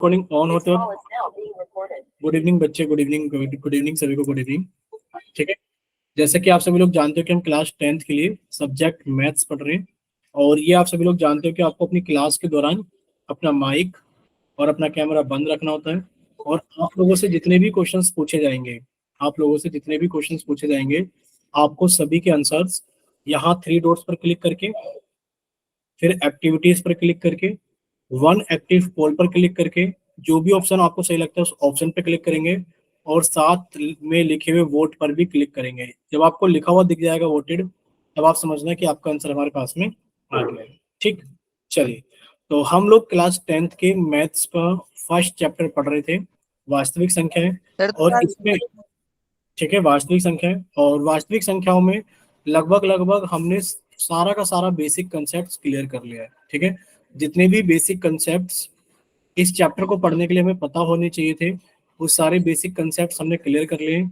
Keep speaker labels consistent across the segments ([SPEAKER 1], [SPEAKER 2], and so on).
[SPEAKER 1] Recording on होते हो। Good evening बच्चे, गुड इवनिंग, गुड इवनिंग सभी को, गुड इवनिंग। ठीक है, जैसे कि आप सभी लोग जानते हो कि हम क्लास 10th के लिए सब्जेक्ट मैथ्स पढ़ रहे हैं, और ये आप सभी लोग जानते हो कि आपको अपनी क्लास के दौरान अपना माइक और अपना कैमरा बंद रखना होता है। और आप लोगों से जितने भी क्वेश्चंस पूछे जाएंगे, आपको सभी के आंसर्स यहाँ 3 डॉट्स पर क्लिक करके, फिर एक्टिविटीज पर क्लिक करके, वन एक्टिव पोल पर क्लिक करके, जो भी ऑप्शन आपको सही लगता है उस ऑप्शन पे क्लिक करेंगे, और साथ में लिखे हुए वोट पर भी क्लिक करेंगे। जब आपको लिखा हुआ दिख जाएगा वोटेड, तब आप समझना कि आपका आंसर हमारे पास में आ गया है। ठीक, चलिए, तो हम लोग क्लास 10th के मैथ्स का फर्स्ट चैप्टर पढ़ रहे थे, वास्तविक संख्याएं। और इसमें, ठीक है, वास्तविक संख्या है, और वास्तविक संख्याओं में लगभग लगभग हमने सारा का सारा बेसिक कंसेप्ट क्लियर कर लिया है। ठीक है, जितने भी बेसिक कंसेप्ट्स इस चैप्टर को पढ़ने के लिए हमें पता होने चाहिए थे, वो सारे बेसिक कंसेप्ट्स हमने क्लियर कर लिए।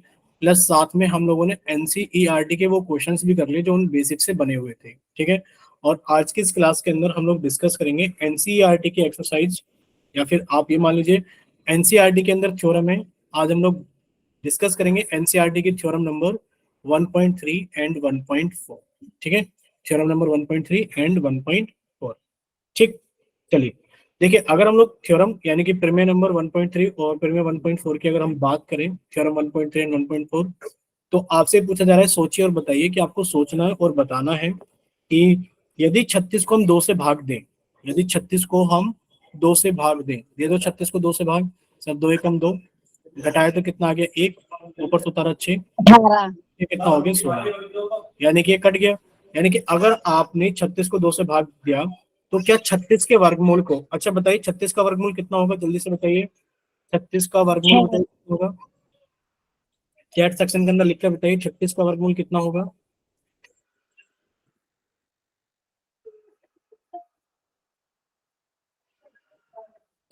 [SPEAKER 1] प्लस साथ में हम लोगों ने एनसीईआरटी के वो क्वेश्चंस भी कर लिए जो उन बेसिक से बने हुए थे। ठीक है, और आज की इस क्लास के अंदर हम लोग डिस्कस करेंगे एनसीईआरटी की एक्सरसाइज, या फिर आप ये मान लीजिए एनसीईआरटी के अंदर थ्योरम है। आज हम लोग डिस्कस करेंगे एनसीईआरटी की थ्योरम नंबर 1.3 एंड 1.4। ठीक है, थ्योरम नंबर 1.3 एंड 1.4। ठीक, चलिए देखिए, अगर हम लोग थ्योरम यानी कि प्रमेय नंबर 1.3 और प्रमेय 1.4 की अगर हम बात करें, थ्योरम 1.3 एंड 1.4, तो आपसे पूछा जा रहा है सोचिए और बताइए, कि आपको सोचना है और बताना है कि यदि 36 को हम 2 से भाग दें, यदि 36 को हम 2 से भाग दें, दे दो 36 को 2 से भाग, सर 2 एकम 2, घटाए तो कितना आ गया 1, ऊपर से उतारा 6, ये कितना हो गया 16, यानी कि ये कट गया। यानी कि अगर आपने 36 को 2 से भाग दिया, तो क्या 36 के वर्गमूल को, अच्छा बताइए 36 का वर्गमूल कितना होगा, जल्दी से बताइए, 36 का वर्गमूल बताइए कितना होगा, चैट सेक्शन के अंदर लिख कर बताइए 36 का वर्गमूल कितना होगा।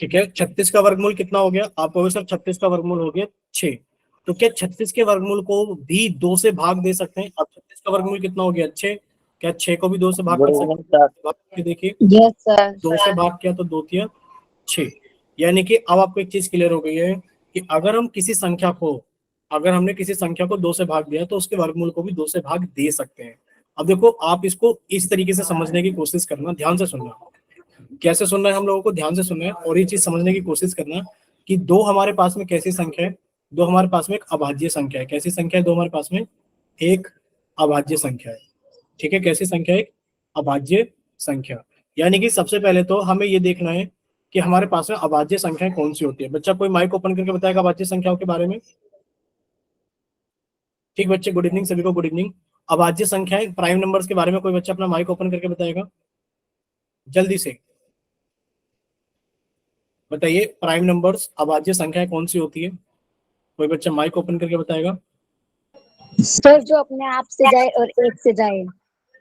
[SPEAKER 1] ठीक है, 36 का वर्गमूल कितना हो गया, आप कहोगे सर 36 का वर्गमूल हो गया 6, तो क्या 36 के वर्गमूल को भी 2 से भाग दे सकते हैं। अब 36 का वर्गमूल कितना हो गया 6, क्या 6 को भी 2 से भाग कर सकते हैं, देखिए 2 से भाग किया तो 2 तिया 6, यानी कि अब आपको एक चीज क्लियर हो गई है कि अगर हम किसी संख्या को, अगर हमने किसी संख्या को 2 से भाग दिया तो उसके वर्गमूल को भी 2 से भाग दे सकते हैं। अब देखो, आप इसको इस तरीके से समझने की कोशिश करना, ध्यान से सुनना, कैसे सुनना है, हम लोगों को ध्यान से सुनना है और ये चीज समझने की कोशिश करना कि दो हमारे पास में कैसी संख्या है, दो हमारे पास में एक अभाज्य संख्या है। कैसी संख्या है, दो हमारे पास में एक अभाज्य संख्या है। ठीक है, कैसी संख्या है, एक अभाज्य संख्या। यानी कि सबसे पहले तो हमें ये देखना है कि हमारे पास में अभाज्य संख्याएं कौन सी होती है। बच्चा कोई माइक ओपन करके बताएगा अभाज्य संख्याओं के बारे में। ठीक बच्चे, गुड इवनिंग सभी को, गुड इवनिंग। अभाज्य संख्याएं प्राइम नंबर्स के बारे में कोई बच्चा अपना माइक ओपन करके बताएगा, जल्दी से बताइए, प्राइम नंबर्स अभाज्य संख्याएं कौन सी होती है, कोई बच्चा माइक ओपन करके बताएगा।
[SPEAKER 2] सर जो अपने आप से जाए और एक से जाए।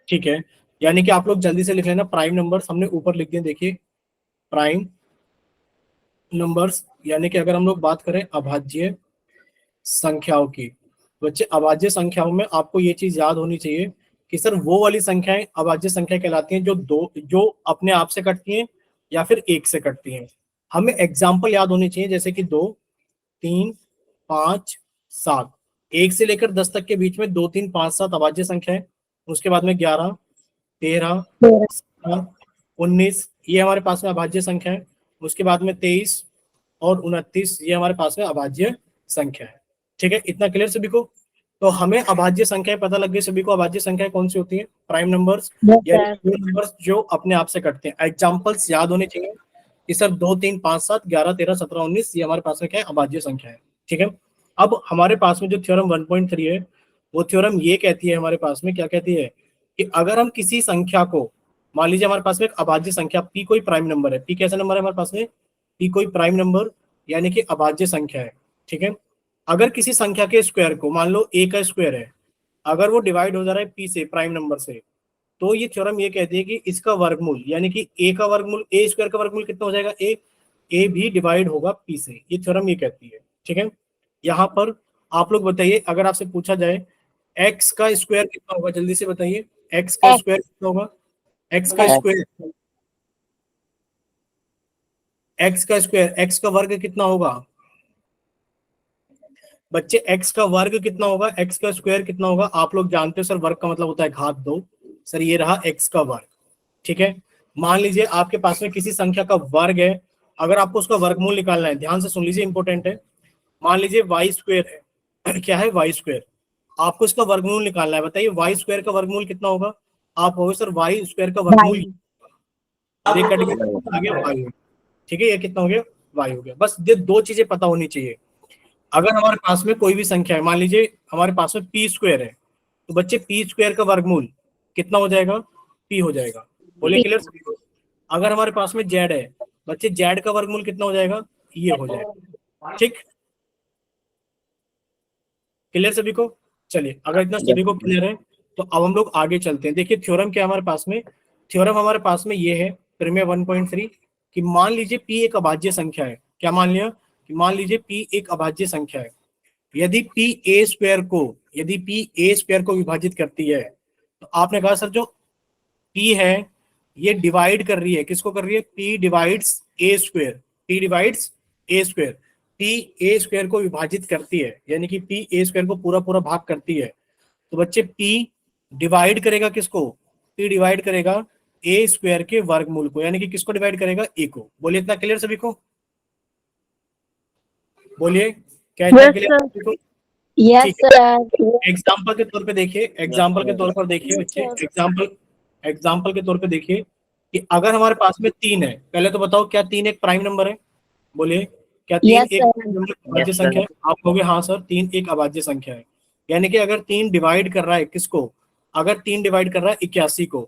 [SPEAKER 1] ठीक है, यानी कि आप लोग जल्दी से लिख लेना, प्राइम नंबर्स हमने ऊपर लिख दिए, देखिए प्राइम नंबर्स, यानी कि अगर हम लोग बात करें अभाज्य संख्याओं की, बच्चे अभाज्य संख्याओं में आपको ये चीज याद होनी चाहिए कि सर वो वाली संख्याएं अभाज्य संख्या कहलाती हैं जो अपने आप से कटती हैं या फिर एक से कटती हैं। हमें एग्जाम्पल याद होने चाहिए, जैसे कि 2, 3, 5, 7, 1 से लेकर 10 तक के बीच में 2, 3, 5, 7 अभाज्य संख्या है। उसके बाद में 11, 13, 19 ये हमारे पास में अभाज्य संख्या है। उसके बाद में 23 और 29 ये हमारे पास में अभाज्य संख्या है। ठीक है, इतना क्लियर सभी को। तो हमें अभाज्य संख्याएं पता लग गई सभी को, अभाज्य संख्याएं कौन सी होती है, प्राइम नंबर्स, यानी वो नंबर्स जो अपने आप से कटते हैं। एग्जांपल्स याद होने चाहिए कि सर 2, 3, 5, 7, 11, 13, 17, 19 ये हमारे पास में क्या है, अभाज्य संख्या है। ठीक है, अब हमारे पास में जो थ्योरम 1.3 है, वो थ्योरम ये कहती है, हमारे पास में क्या कहती है कि अगर हम किसी संख्या को, मान लीजिए हमारे पास में एक अभाज्य संख्या पी कोई प्राइम नंबर है, पी कैसा नंबर है हमारे पास में, पी कोई प्राइम नंबर यानी कि अभाज्य संख्या है। ठीक है, अगर किसी संख्या के स्क्वायर को, मान लो ए का स्क्वायर है, अगर वो डिवाइड हो जा रहा है पी से, प्राइम नंबर से, तो ये थ्योरम ये कहती है कि इसका वर्गमूल यानी कि ए का वर्गमूल, ए स्क्वायर का वर्गमूल कितना हो जाएगा, ए भी डिवाइड होगा पी से, ये थ्योरम ये कहती है। ठीक है, यहाँ पर आप लोग बताइए, अगर आपसे पूछा जाए एक्स का स्क्वायर कितना होगा, जल्दी से बताइए, एक्स का स्क्वायर कितना होगा, एक्स का स्क्वायर एक्स का स्क्वायर, एक्स का वर्ग कितना होगा बच्चे? एक्स का वर्ग कितना होगा, एक्स का स्क्वायर कितना होगा? आप लोग जानते हो सर वर्ग का मतलब होता है घात 2। सर ये रहा एक्स का वर्ग, ठीक है। मान लीजिए आपके पास में किसी संख्या का वर्ग है, अगर आपको उसका वर्गमूल निकालना है, ध्यान से सुन लीजिए, इंपॉर्टेंट है। मान लीजिए वाई स्क्वायर है क्या है वाई स्क्वायर, आपको इसका वर्गमूल निकालना है। बताइए वाई स्क्वायर का वर्गमूल कितना होगा? आप कहोगे सर वाई स्क्वायर का वर्गमूल,
[SPEAKER 2] वाई।
[SPEAKER 1] और ये कट गया, आ गया वाई, ठीक है। ये कितना हो गया? वाई हो गया। बस ये दो चीजें पता होनी चाहिए। अगर हमारे पास में कोई भी संख्या है, मान लीजिए हमारे पास में पी स्क्वायर है, तो बच्चे पी स्क्वायर का वर्गमूल कितना हो जाएगा? पी हो जाएगा। बोलिए क्लियर सभी को? अगर हमारे पास में जेड है, बच्चे जेड का वर्गमूल कितना हो जाएगा? ये हो जाएगा, ठीक। क्लियर सभी को? चलिए, अगर इतना सभी को क्लियर है तो अब हम लोग आगे चलते हैं। देखिए थ्योरम क्या है हमारे पास में, थ्योरम हमारे पास में ये है प्रमेय 1.3 कि मान लीजिए p एक अभाज्य संख्या है। क्या मान लिया? कि मान लीजिए p एक अभाज्य संख्या है। यदि p a स्क्वायर को, यदि p a स्क्वायर को विभाजित करती है, तो आपने कहा सर जो p है ये डिवाइड कर रही है, किसको कर रही है? p divides a square, p divides a square, p a square को विभाजित करती है, यानी कि p a स्क्वायर को पूरा पूरा भाग करती है। तो बच्चे p डिवाइड करेगा किसको? p डिवाइड करेगा a स्क्वायर के वर्गमूल को, यानी कि किसको डिवाइड करेगा? a को। बोलिए इतना क्लियर सभी को? बोलिए क्या इतना क्लियर सभी को?
[SPEAKER 2] यस
[SPEAKER 1] ठीक है।
[SPEAKER 2] सर।
[SPEAKER 1] एग्जाम्पल के तौर पे देखिए, एग्जाम्पल के तौर पर देखिए बच्चे, एग्जाम्पल एग्जाम्पल के तौर पे देखिए कि अगर हमारे पास में 3 है, पहले तो बताओ क्या 3 एक प्राइम नंबर है? बोलिए क्या 3
[SPEAKER 2] यस
[SPEAKER 1] एक
[SPEAKER 2] सर।
[SPEAKER 1] अभाज्य संख्या है? आप कहोगे हाँ सर 3 एक अभाज्य संख्या है। यानी कि अगर 3 डिवाइड कर रहा है किसको? अगर 3 डिवाइड कर रहा है 81 को,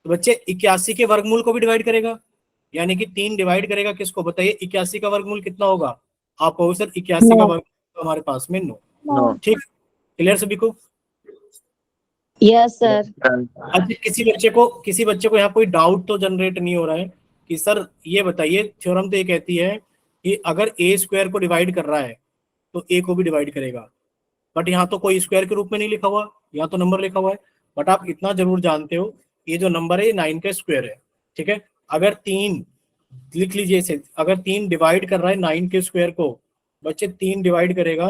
[SPEAKER 1] तो बच्चे 81 के वर्गमूल को भी डिवाइड करेगा, यानी कि 3 डिवाइड करेगा किसको? बताइए 81 का वर्गमूल कितना होगा? आप कहोगे सर 81 का
[SPEAKER 2] नो।
[SPEAKER 1] वर्गमूल हमारे पास में 9,
[SPEAKER 3] नो।
[SPEAKER 1] ठीक। क्लियर सभी को?
[SPEAKER 2] Yes sir.
[SPEAKER 1] अच्छा किसी बच्चे को यहाँ कोई डाउट तो जनरेट नहीं हो रहा है कि सर ये बताइए, थ्योरम तो ये कहती है कि अगर ए स्क्वायर को डिवाइड कर रहा है तो ए को भी डिवाइड करेगा, बट यहाँ तो कोई स्क्वायर के रूप में नहीं लिखा हुआ, यहाँ तो नंबर लिखा हुआ है। बट आप इतना जरूर जानते हो ये जो नंबर है 9 का स्क्वायर है, ठीक है। अगर 3 लिख लीजिए इसे, अगर 3 डिवाइड कर रहा है 9 के स्क्वायर को, बच्चे 3 डिवाइड करेगा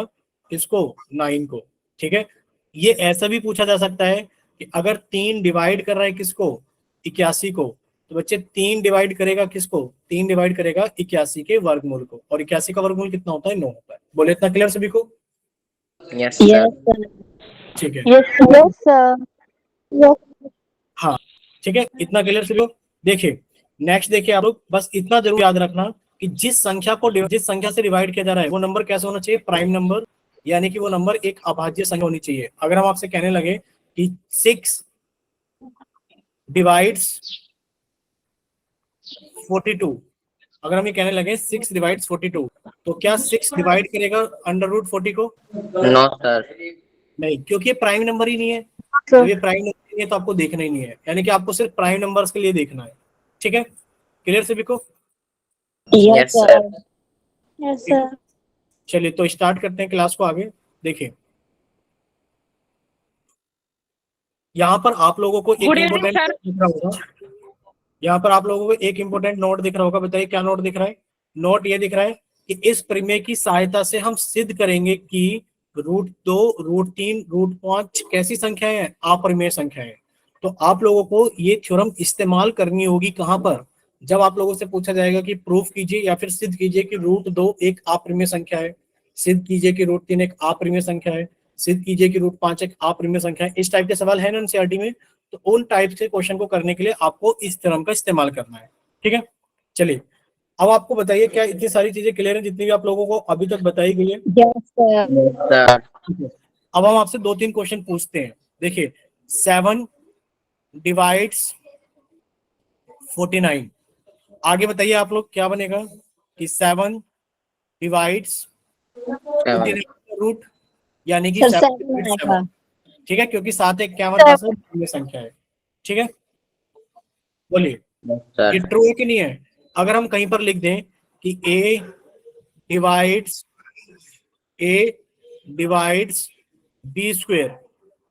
[SPEAKER 1] किसको? 9 को, ठीक है। ये ऐसा भी पूछा जा सकता है कि अगर 3 डिवाइड कर रहा है किसको? 81 को, तो बच्चे 3 डिवाइड करेगा किसको? 3 डिवाइड करेगा 81 के वर्गमूल को, और 81 का वर्गमूल कितना होता है? 9 होता है। बोले इतना क्लियर सभी को?
[SPEAKER 3] Yes
[SPEAKER 2] yes
[SPEAKER 3] sir.
[SPEAKER 2] सर।
[SPEAKER 1] ठीक है।
[SPEAKER 2] Yes sir.
[SPEAKER 1] हाँ ठीक है, इतना क्लियर सभी को? देखिए नेक्स्ट देखिए आप लोग, बस इतना जरूर याद रखना कि जिस संख्या से डिवाइड किया जा रहा है वो नंबर कैसा होना चाहिए? प्राइम नंबर, यानी कि वो नंबर एक अभाज्य संख्या होनी चाहिए। अगर हम आपसे कहने लगे कि 6 डिवाइड्स 42, अगर हम ये कहने लगे 6 डिवाइड्स 42, तो क्या 6 डिवाइड करेगा अंडर रूट 40 को?
[SPEAKER 3] No sir.
[SPEAKER 1] नहीं, क्योंकि ये प्राइम नंबर ही नहीं है। जब ये प्राइम नंबर नहीं है तो आपको देखना ही नहीं है, यानी कि आपको सिर्फ प्राइम नंबर्स के लिए देखना है, ठीक है। क्लियर सभी को?
[SPEAKER 2] Yes sir. Yes sir.
[SPEAKER 1] चलिए तो स्टार्ट करते हैं क्लास को आगे। देखिए यहाँ पर आप लोगों को एक इम्पोर्टेंट दिख रहा होगा, यहाँ पर आप लोगों को एक इम्पोर्टेंट नोट दिख रहा होगा। बताइए क्या नोट दिख रहा है? नोट ये दिख रहा है कि इस प्रमेय की सहायता से हम सिद्ध करेंगे कि √2, √3, √5 कैसी संख्या है? अपरिमेय संख्या है। तो आप लोगों को ये थ्योरम इस्तेमाल करनी होगी कहाँ पर? जब आप लोगों से पूछा जाएगा कि प्रूफ कीजिए या फिर सिद्ध कीजिए कि √2 एक अपरिमेय संख्या है, सिद्ध कीजिए कि √3 एक अपरिमेय संख्या है, सिद्ध कीजिए कि √5 एक अपरिमेय संख्या है। इस टाइप के सवाल है ना एनसीईआरटी में, तो उन टाइप के क्वेश्चन को करने के लिए आपको इस थ्योरम का इस्तेमाल करना है, ठीक है। चलिए अब आपको बताइए क्या इतनी सारी चीजें क्लियर है जितनी भी आप लोगों को अभी तक बताई गई है?
[SPEAKER 2] Yes sir.
[SPEAKER 1] अब हम आपसे 2-3 क्वेश्चन पूछते हैं। देखिए 7 डिवाइड्स 49, आगे बताइए आप लोग क्या बनेगा? कि 7 डिवाइड्स 49 रूट, यानी कि
[SPEAKER 2] सर
[SPEAKER 1] 7
[SPEAKER 2] 7
[SPEAKER 1] डिवाइड्स
[SPEAKER 2] आएगा।
[SPEAKER 1] 7, ठीक है, क्योंकि 7 एक क्या हमारे पास है? संख्या है, ठीक है। बोलिए ये ट्रू है कि नहीं है? अगर हम कहीं पर लिख दें कि ए डिवाइड्स बी स्क्वायर,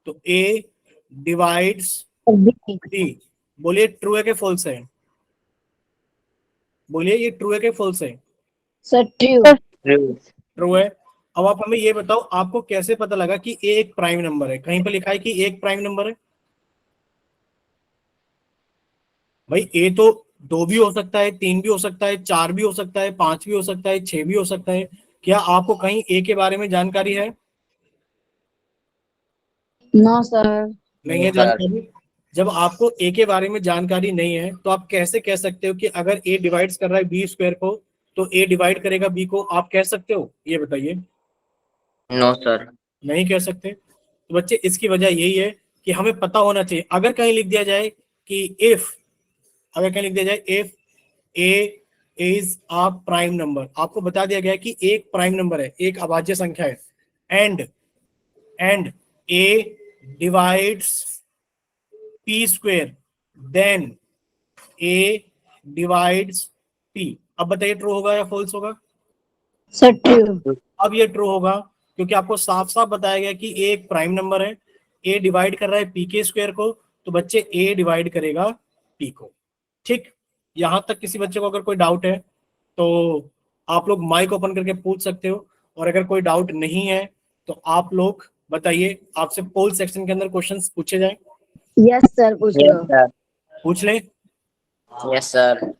[SPEAKER 1] तो ए डिवाइड्स बी, बोलिए ट्रू है कि फॉल्स है? बोलिए ये ट्रू है कि फॉल्स है?
[SPEAKER 2] Sir true.
[SPEAKER 3] True.
[SPEAKER 1] ट्रू है। अब आप हमें ये बताओ, आपको कैसे पता लगा कि ए एक प्राइम नंबर है? कहीं पर लिखा है कि ए एक प्राइम नंबर है? भाई ए तो दो भी हो सकता है, तीन भी हो सकता है, चार भी हो सकता है, पांच भी हो सकता है, छह भी हो सकता है। क्या आपको कहीं ए के बारे में जानकारी है?
[SPEAKER 2] No sir.
[SPEAKER 1] नहीं है
[SPEAKER 3] No, sir.
[SPEAKER 1] जानकारी। जब आपको ए के बारे में जानकारी नहीं है तो आप कैसे कह सकते हो कि अगर ए डिवाइड्स कर रहा है बी स्क्वायर को तो ए डिवाइड करेगा बी को? आप कह सकते हो? ये बताइए।
[SPEAKER 3] No, sir.
[SPEAKER 1] नहीं कह सकते। तो बच्चे इसकी वजह यही है कि हमें पता होना चाहिए। अगर कहीं लिख दिया जाए कि इफ, अगर कहीं लिख दिया जाए if A is a prime number, आपको बता दिया गया है कि एक प्राइम नंबर है, एक अभाज्य संख्या है, and A divides P square, then A divides P. अब बताइए ट्रू होगा या फॉल्स होगा?
[SPEAKER 2] Sir true.
[SPEAKER 1] अब ये ट्रू होगा, क्योंकि आपको साफ साफ बताया गया कि ए एक प्राइम नंबर है, ए डिवाइड कर रहा है पी के स्क्वायर को, तो बच्चे ए डिवाइड करेगा पी को। ठीक, यहां तक किसी बच्चे को अगर कोई डाउट है तो आप लोग माइक ओपन करके पूछ सकते हो, और अगर कोई डाउट नहीं है तो आप लोग बताइए, आपसे पोल सेक्शन के अंदर क्वेश्चंस पूछे जाए।
[SPEAKER 2] यस सर पूछ
[SPEAKER 3] Yes,
[SPEAKER 2] लो।
[SPEAKER 3] sir.
[SPEAKER 1] पूछ लें?
[SPEAKER 3] Yes, sir.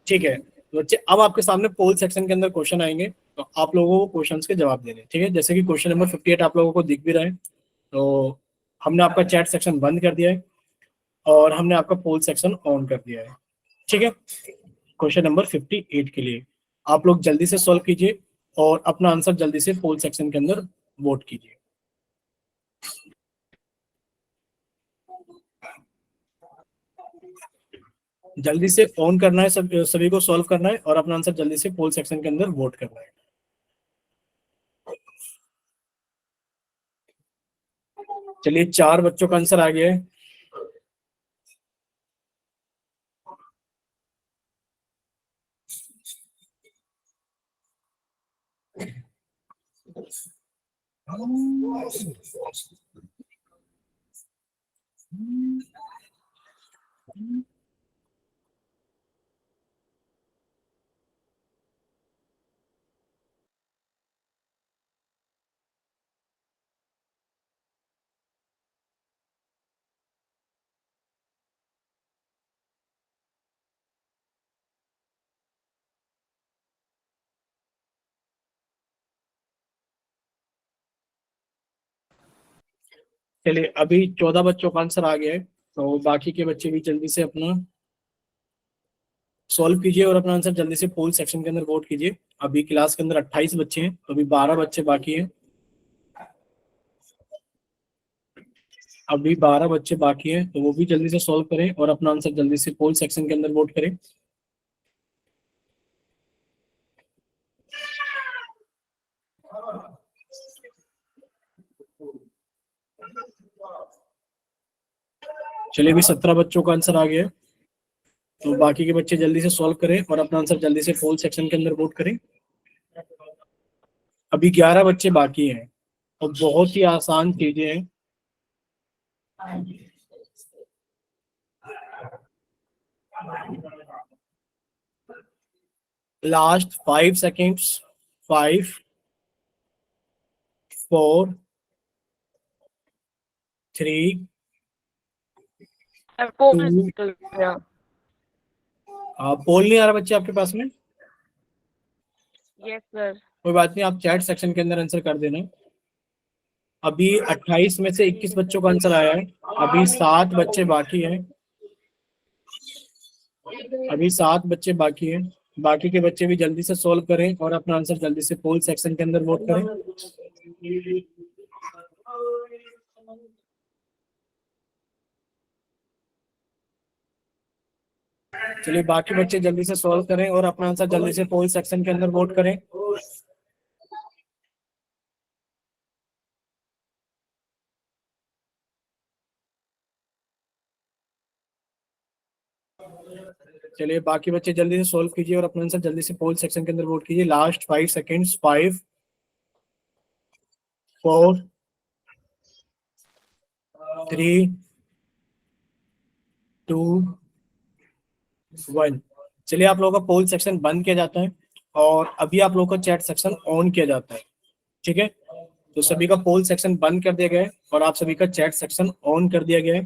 [SPEAKER 1] ठीक है, तो बच्चे अब आपके सामने पोल सेक्शन के अंदर क्वेश्चन आएंगे, तो आप लोगों को क्वेश्चंस के जवाब देने। ठीक है, जैसे कि क्वेश्चन नंबर 58 आप लोगों को दिख भी रहा है, तो हमने आपका चैट सेक्शन बंद कर दिया है और हमने आपका पोल सेक्शन ऑन कर दिया है। ठीक है, क्वेश्चन नंबर 58 के लिए आप लोग जल्दी से सॉल्व कीजिए और अपना आंसर जल्दी से पोल सेक्शन के अंदर वोट कीजिए। जल्दी से ऑन करना है, सभी को सॉल्व करना है और अपना आंसर जल्दी से पोल सेक्शन के अंदर वोट करना है। चलिए, 4 बच्चों का आंसर आ गया है। चलिए, अभी 14 बच्चों का आंसर आ गया है, तो बाकी के बच्चे भी जल्दी से अपना सॉल्व कीजिए और अपना आंसर जल्दी से पोल सेक्शन के अंदर वोट कीजिए। अभी क्लास के अंदर 28 बच्चे हैं, तो अभी 12 बच्चे बाकी हैं। अभी 12 बच्चे बाकी हैं, तो वो भी जल्दी से सॉल्व करें और अपना आंसर जल्दी से पोल सेक्शन के अंदर वोट करें। चलिए, अभी 17 बच्चों का आंसर आ गया है, तो बाकी के बच्चे जल्दी से सॉल्व करें और अपना आंसर जल्दी से पोल सेक्शन के अंदर वोट करें। अभी 11 बच्चे बाकी हैं और बहुत ही आसान चीजें हैं। Last 5 seconds, 5, 4, 3, 2। पोल नहीं आ रहा बच्चे आपके पास में?
[SPEAKER 4] Yes sir.
[SPEAKER 1] कोई बात नहीं, आप चैट सेक्शन के अंदर आंसर कर देना। अभी 28 में से 21 बच्चों का आंसर आया है, अभी 7 बच्चे बाकी हैं। अभी 7 बच्चे बाकी हैं, बाकी के बच्चे भी जल्दी से सॉल्व करें और अपना आंसर जल्दी से पोल सेक्शन के अंदर वोट करें। चलिए, बाकी बच्चे जल्दी से सॉल्व करें और अपना आंसर जल्दी से पोल सेक्शन के अंदर वोट करें। चलिए, बाकी बच्चे जल्दी से सॉल्व कीजिए और अपना आंसर जल्दी से पोल सेक्शन के अंदर वोट कीजिए। Last 5 seconds, 5, 4, 3, 2, 1। चलिए, आप लोगों का पोल सेक्शन बंद किया जाता है और अभी आप लोगों का चैट सेक्शन ऑन किया जाता है, ठीक है। तो सभी का पोल सेक्शन बंद कर दिया गया है और आप सभी का चैट सेक्शन ऑन कर दिया गया है।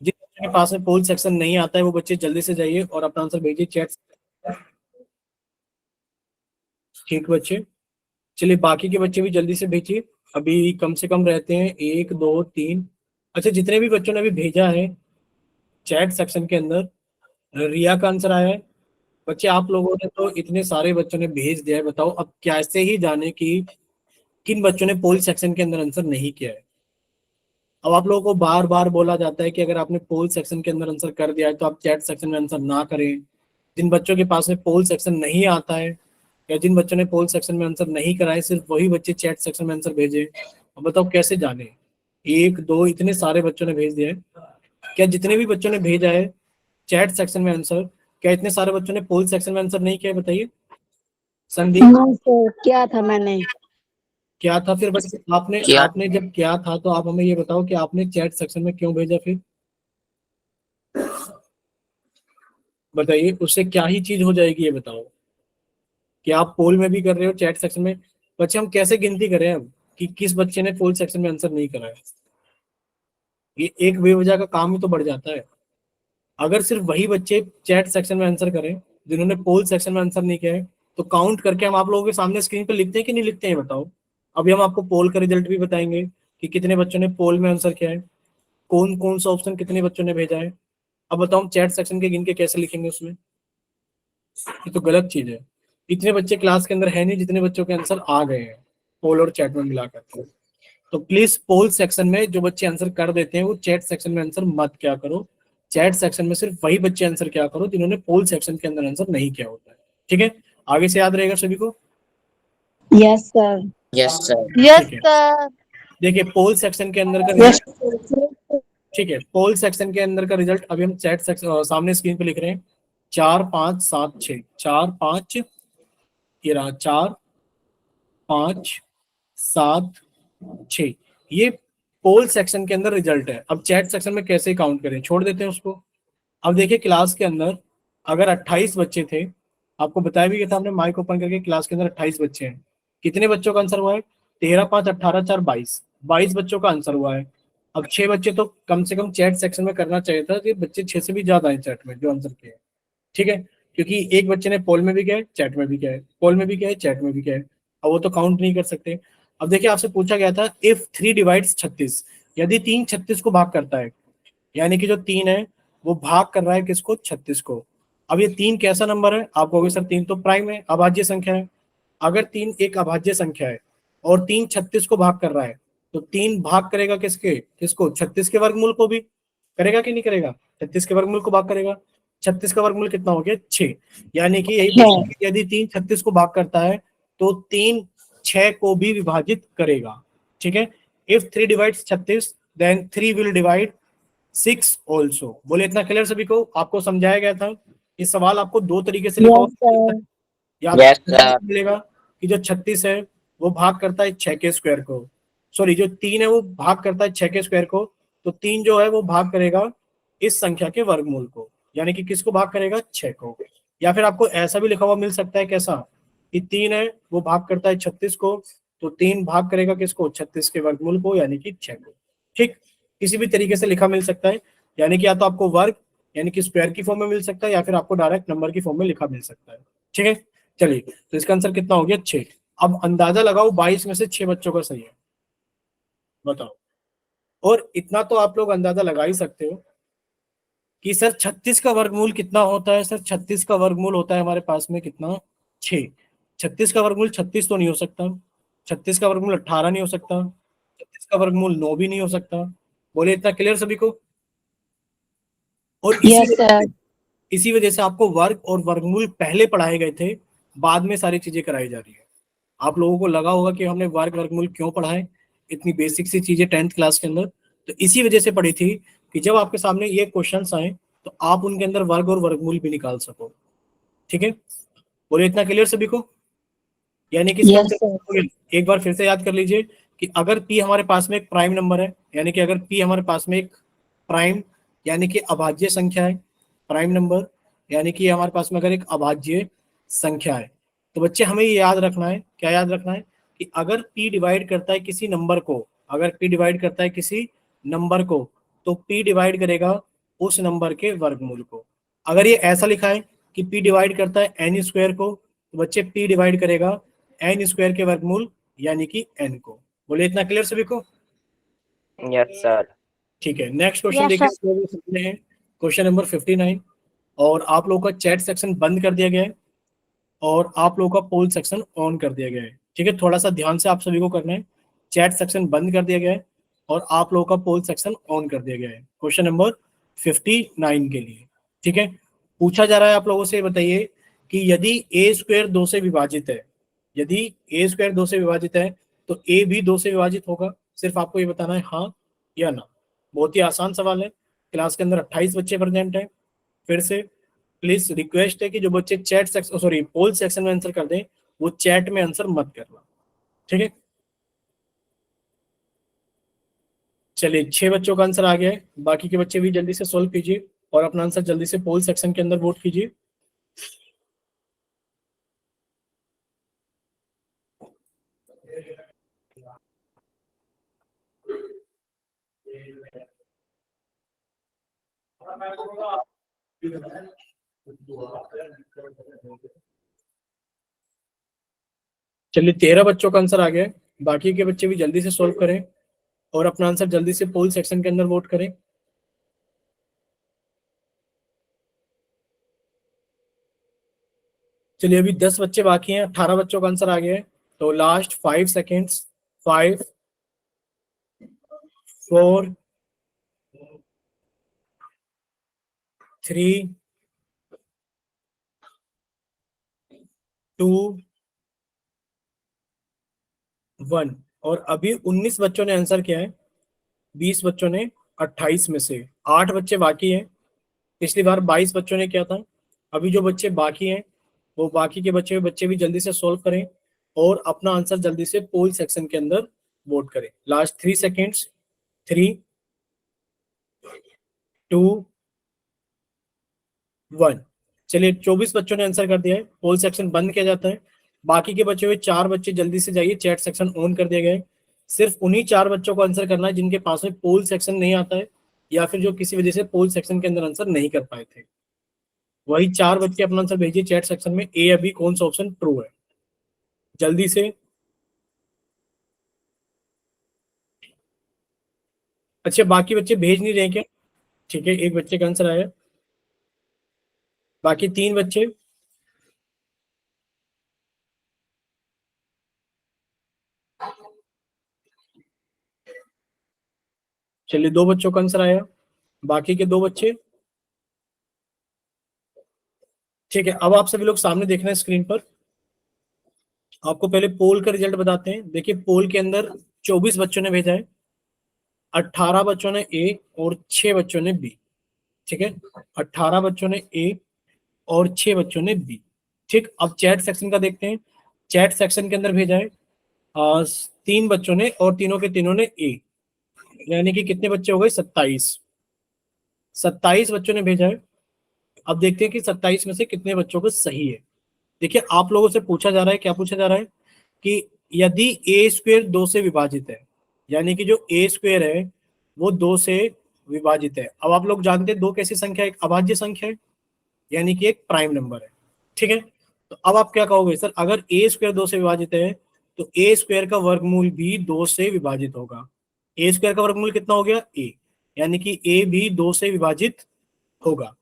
[SPEAKER 1] जिन बच्चों के पास में पोल सेक्शन नहीं आता है वो बच्चे जल्दी से जाइए और अपना आंसर भेजिए चैट। ठीक बच्चे, चलिए बाकी के बच्चे भी जल्दी से भेजिए। अभी कम से कम रहते हैं 1 2 3। अच्छा, जितने भी बच्चों ने अभी भेजा है चैट सेक्शन के अंदर, रिया का आंसर आया है। बच्चे आप लोगों ने तो इतने सारे बच्चों ने भेज दिया है, बताओ अब कैसे ही जाने कि किन बच्चों ने पोल सेक्शन के अंदर आंसर नहीं किया है। अब आप लोगों को बार बार बोला जाता है कि अगर आपने पोल सेक्शन के अंदर आंसर कर दिया है तो आप चैट सेक्शन में आंसर ना करें। जिन बच्चों के पास में पोल सेक्शन नहीं आता है या जिन बच्चों ने पोल सेक्शन में आंसर नहीं कराए, सिर्फ वही बच्चे चैट सेक्शन में आंसर भेजे। अब बताओ कैसे जाने, 1 2 इतने सारे बच्चों ने भेज दिया है। क्या जितने भी बच्चों ने भेजा है चैट सेक्शन में आंसर, क्या इतने सारे बच्चों ने पोल सेक्शन में आंसर नहीं किया है? बताइए संदीप।
[SPEAKER 2] नो सर, क्या था मैंने।
[SPEAKER 1] क्या था फिर बच्चे, आपने
[SPEAKER 3] क्या?
[SPEAKER 1] आपने जब क्या था तो आप हमें ये बताओ कि आपने चैट सेक्शन में क्यों भेजा फिर? बताइए उससे क्या ही चीज हो जाएगी, ये बताओ कि आप पोल में भी कर रहे हो चैट सेक्शन में। बच्चे हम कैसे गिनती करें अब कि किस बच्चे ने पोल सेक्शन में आंसर नहीं करा है? ये एक बेवजह का काम ही तो बढ़ जाता है। अगर सिर्फ वही बच्चे चैट सेक्शन में आंसर करें जिन्होंने पोल सेक्शन में आंसर नहीं किया है, तो काउंट करके हम आप लोगों के सामने स्क्रीन पर लिखते हैं कि नहीं लिखते हैं, बताओ। अभी हम आपको पोल का रिजल्ट भी बताएंगे कि कितने बच्चों ने पोल में आंसर किया है, कौन कौन सा ऑप्शन कितने बच्चों ने भेजा है। अब बताओ हम चैट सेक्शन के गिन के कैसे लिखेंगे उसमें? ये तो गलत चीज है। इतने बच्चे क्लास के अंदर है नहीं जितने बच्चों के आंसर आ गए हैं पोल और चैट में मिलाकर। तो प्लीज पोल सेक्शन में जो बच्चे आंसर कर देते हैं वो चैट सेक्शन में आंसर मत क्या करो। चैट सेक्शन में सिर्फ वही बच्चे आंसर क्या करो जिन्होंने पोल सेक्शन के अंदर आंसर नहीं किया होता है, ठीक है। आगे से याद रहेगा सभी को।
[SPEAKER 2] Yes sir.
[SPEAKER 3] Yes, sir.
[SPEAKER 1] ठीक है, देखिए पोल सेक्शन के अंदर का
[SPEAKER 2] यस
[SPEAKER 1] रिजल्ट, ठीक है। पोल सेक्शन के अंदर का रिजल्ट अभी हम चैट सेक्शन सामने स्क्रीन पे लिख रहे हैं। 4 5 7 6, 4 5, ये रहा 4 5 7 6, ये पोल सेक्शन के अंदर रिजल्ट है। अब चैट सेक्शन में कैसे काउंट करें, छोड़ देते हैं उसको। अब देखिए क्लास के अंदर अगर 28 बच्चे थे, आपको बताया भी था हमने माइक ओपन करके, क्लास के अंदर 28 बच्चे हैं। कितने बच्चों का आंसर हुआ है? 13 5 18 4 22, 22 बच्चों का आंसर हुआ है। अब 6 बच्चे तो कम से कम चैट सेक्शन में करना चाहिए था, कि बच्चे 6 से भी ज्यादा है चैट में जो आंसर किए, ठीक है। क्योंकि एक बच्चे ने पोल में भी किया है, चैट में भी किया है, पोल में भी किया है, चैट में भी किया है। अब वो तो काउंट नहीं कर सकते। अब देखिए आपसे पूछा गया था इफ 3 डिवाइड्स 36, यदि 3 36 को भाग करता है, यानी कि जो 3 है वो भाग कर रहा है किसको? 36 को। अब ये 3 कैसा नंबर है? आप कहोगे सर 3 तो प्राइम है, अभाज्य संख्या है। अगर 3 एक अभाज्य संख्या है और 3 36 को भाग कर रहा है, तो 3 भाग करेगा किसको? 36 के वर्गमूल को भी करेगा कि नहीं करेगा? 36 के वर्गमूल को भाग करेगा। 36 का वर्गमूल कितना हो गया? 6। यानी कि यही बोला कि यदि 3 36 को भाग करता है तो 3 6 को भी विभाजित करेगा, ठीक है। If 3 divides 36 then 3 will divide 6 also. बोले इतना क्लियर सभी को? आपको समझाया गया था। इस सवाल आपको 2 तरीके से लिखा
[SPEAKER 2] यस
[SPEAKER 1] हुआ
[SPEAKER 2] सर।
[SPEAKER 1] या
[SPEAKER 3] Yes,
[SPEAKER 1] तो
[SPEAKER 3] sir.
[SPEAKER 1] मिलेगा कि जो 36 है वो भाग करता है 6 के स्क्वायर को, सॉरी जो 3 है वो भाग करता है 6 के स्क्वायर को, तो 3 जो है वो भाग करेगा इस संख्या के वर्गमूल को, यानी कि किसको भाग करेगा? 6 को। या फिर आपको ऐसा भी लिखा हुआ मिल सकता है, कैसा कि 3 है वो भाग करता है 36 को, तो 3 भाग करेगा किसको? 36 के वर्गमूल को, यानी कि 6 को। ठीक, किसी भी तरीके से लिखा मिल सकता है, यानी कि या तो आपको वर्ग यानी कि स्क्वायर की फॉर्म में मिल सकता है या फिर आपको डायरेक्ट नंबर की फॉर्म में लिखा मिल सकता है, ठीक है। चलिए तो इसका आंसर कितना हो गया? 6। अब अंदाजा लगाओ 22 में से 6 बच्चों का सही है, बताओ। और इतना तो आप लोग अंदाजा लगा ही सकते हो कि सर 36 का वर्गमूल कितना होता है? सर 36 का वर्गमूल होता है हमारे पास में कितना? 6। 36 का वर्गमूल 36 तो नहीं हो सकता, 36 का वर्गमूल 18 नहीं हो सकता, 36 का वर्गमूल 9 भी नहीं हो सकता। बोले इतना क्लियर सभी को? और
[SPEAKER 2] यस सर।
[SPEAKER 1] इसी वजह से आपको वर्ग और वर्गमूल पहले पढ़ाए गए थे, बाद में सारी चीजें कराई जा रही है। आप लोगों को लगा होगा कि हमने वर्ग वर्गमूल क्यों पढ़ा है, इतनी बेसिक सी चीजें 10th क्लास के अंदर, तो इसी वजह से पढ़ी थी कि जब आपके सामने ये क्वेश्चंस आए तो आप उनके अंदर वर्ग और वर्गमूल भी निकाल सको, ठीक है। बोले इतना क्लियर सभी को? यानी कि इसका
[SPEAKER 2] यस
[SPEAKER 1] मतलब
[SPEAKER 2] सर।
[SPEAKER 1] हो गया? एक बार फिर से याद कर लीजिए कि अगर p हमारे पास में एक प्राइम नंबर है, यानी कि अगर p हमारे पास में एक प्राइम यानी कि अभाज्य संख्या है, प्राइम नंबर यानी कि हमारे पास में अगर एक अभाज्य संख्या है, तो बच्चे हमें ये याद रखना है, क्या याद रखना है कि अगर p डिवाइड करता है किसी नंबर को, अगर p डिवाइड करता है किसी नंबर को, तो p डिवाइड करेगा उस नंबर के वर्गमूल को। अगर ये ऐसा लिखा है कि p डिवाइड करता है n स्क्वायर को, तो बच्चे p डिवाइड करेगा n स्क्वायर के वर्गमूल यानी कि n को। बोले इतना क्लियर सभी को?
[SPEAKER 3] Yes, sir.
[SPEAKER 1] ठीक है, नेक्स्ट क्वेश्चन
[SPEAKER 2] Yes,
[SPEAKER 1] देखिए,
[SPEAKER 2] sir.
[SPEAKER 1] आप लोग सामने है क्वेश्चन नंबर 59, और आप लोगों का चैट सेक्शन बंद कर दिया गया है और आप लोगों का पोल सेक्शन ऑन कर दिया गया है। ठीक है, थोड़ा सा ध्यान से आप सभी को करना है। चैट सेक्शन बंद कर दिया गया है और आप लोगों का पोल सेक्शन ऑन कर दिया गया है क्वेश्चन नंबर 59 के लिए। ठीक है, पूछा जा रहा है आप लोगों से, बताइए कि यदि ए स्क्वायर 2 से विभाजित है, यदि ए स्क्वायर 2 से विभाजित है तो ए भी 2 से विभाजित होगा। सिर्फ आपको ये बताना है हाँ या ना। बहुत ही आसान सवाल है। क्लास के अंदर 28 बच्चे प्रेजेंट हैं। फिर से प्लीज रिक्वेस्ट है कि जो बच्चे chat section, sorry poll section में आंसर कर दें, वो चैट में आंसर मत करना। ठीक है, चलिए 6 बच्चों का आंसर आ गया है, बाकी के बच्चे भी जल्दी से सोल्व कीजिए और अपना आंसर जल्दी से पोल सेक्शन के अंदर वोट कीजिए। चलिए 13 बच्चों का आंसर आ गया है, बाकी के बच्चे भी जल्दी से सोल्व करें और अपना आंसर जल्दी से पोल सेक्शन के अंदर वोट करें। चलिए अभी 10 बच्चे बाकी हैं, 18 बच्चों का आंसर आ गया है, तो लास्ट 5 सेकेंड्स, 5, 4, 3, 2, 1। और अभी 19 बच्चों ने आंसर किया है, 20 बच्चों ने 28 में से, 8 बच्चे बाकी हैं। पिछली बार 22 बच्चों ने किया था। अभी जो बच्चे बाकी हैं वो बाकी के बच्चे भी जल्दी से सॉल्व करें और अपना आंसर जल्दी से पोल सेक्शन के अंदर वोट करें। Last 3 seconds, 3, 2, 1। चलिए 24 बच्चों ने आंसर कर दिया है, पोल सेक्शन बंद किया जाता है। बाकी के बचे हुए 4 बच्चे जल्दी से जाइए, चैट सेक्शन ऑन कर दिया गया है। सिर्फ उन्हीं 4 बच्चों को आंसर करना है जिनके पास में पोल सेक्शन नहीं आता है या फिर जो किसी वजह से पोल सेक्शन के अंदर आंसर नहीं कर पाए थे। वही 4 बच्चे अपना आंसर भेजिए चैट सेक्शन में, ए अभी कौन सा ऑप्शन ट्रू है, जल्दी से। अच्छा बाकी बच्चे भेज नहीं रहे क्या? ठीक है, एक बच्चे का आंसर आया, बाकी 3 बच्चे। चलिए 2 बच्चों का आंसर आया, बाकी के 2 बच्चे। ठीक है, अब आप सभी लोग सामने देख रहे हैं स्क्रीन पर। आपको पहले पोल का रिजल्ट बताते हैं। देखिए पोल के अंदर 24 बच्चों ने भेजा है, 18 बच्चों ने ए और 6 बच्चों ने बी। ठीक है, 18 बच्चों ने ए और 6 बच्चों ने बी। ठीक, अब चैट सेक्शन का देखते हैं। चैट सेक्शन के अंदर भेजा है 3 बच्चों ने और तीनों के तीनों ने ए, यानी कि कितने बच्चे हो गए? 27। 27 बच्चों ने भेजा है। अब देखते हैं कि 27 में से कितने बच्चों को सही है। देखिए आप लोगों से पूछा जा रहा है, क्या पूछा जा रहा है कि यदि ए स्क्वेयर 2 से विभाजित है, यानी कि जो ए स्क्वेयर है वो 2 से विभाजित है। अब आप लोग जानते हैं 2 कैसी संख्या है? एक अभाज्य संख्या है, यानी कि एक प्राइम नंबर है। ठीक है, तो अब आप क्या कहोगे? सर अगर ए स्क्वायर 2 से विभाजित है तो ए स्क्वायर का वर्गमूल भी 2 से विभाजित होगा। ए स्क्वायर का वर्गमूल कितना हो गया? ए, यानी कि ए भी 2 से विभाजित होगा।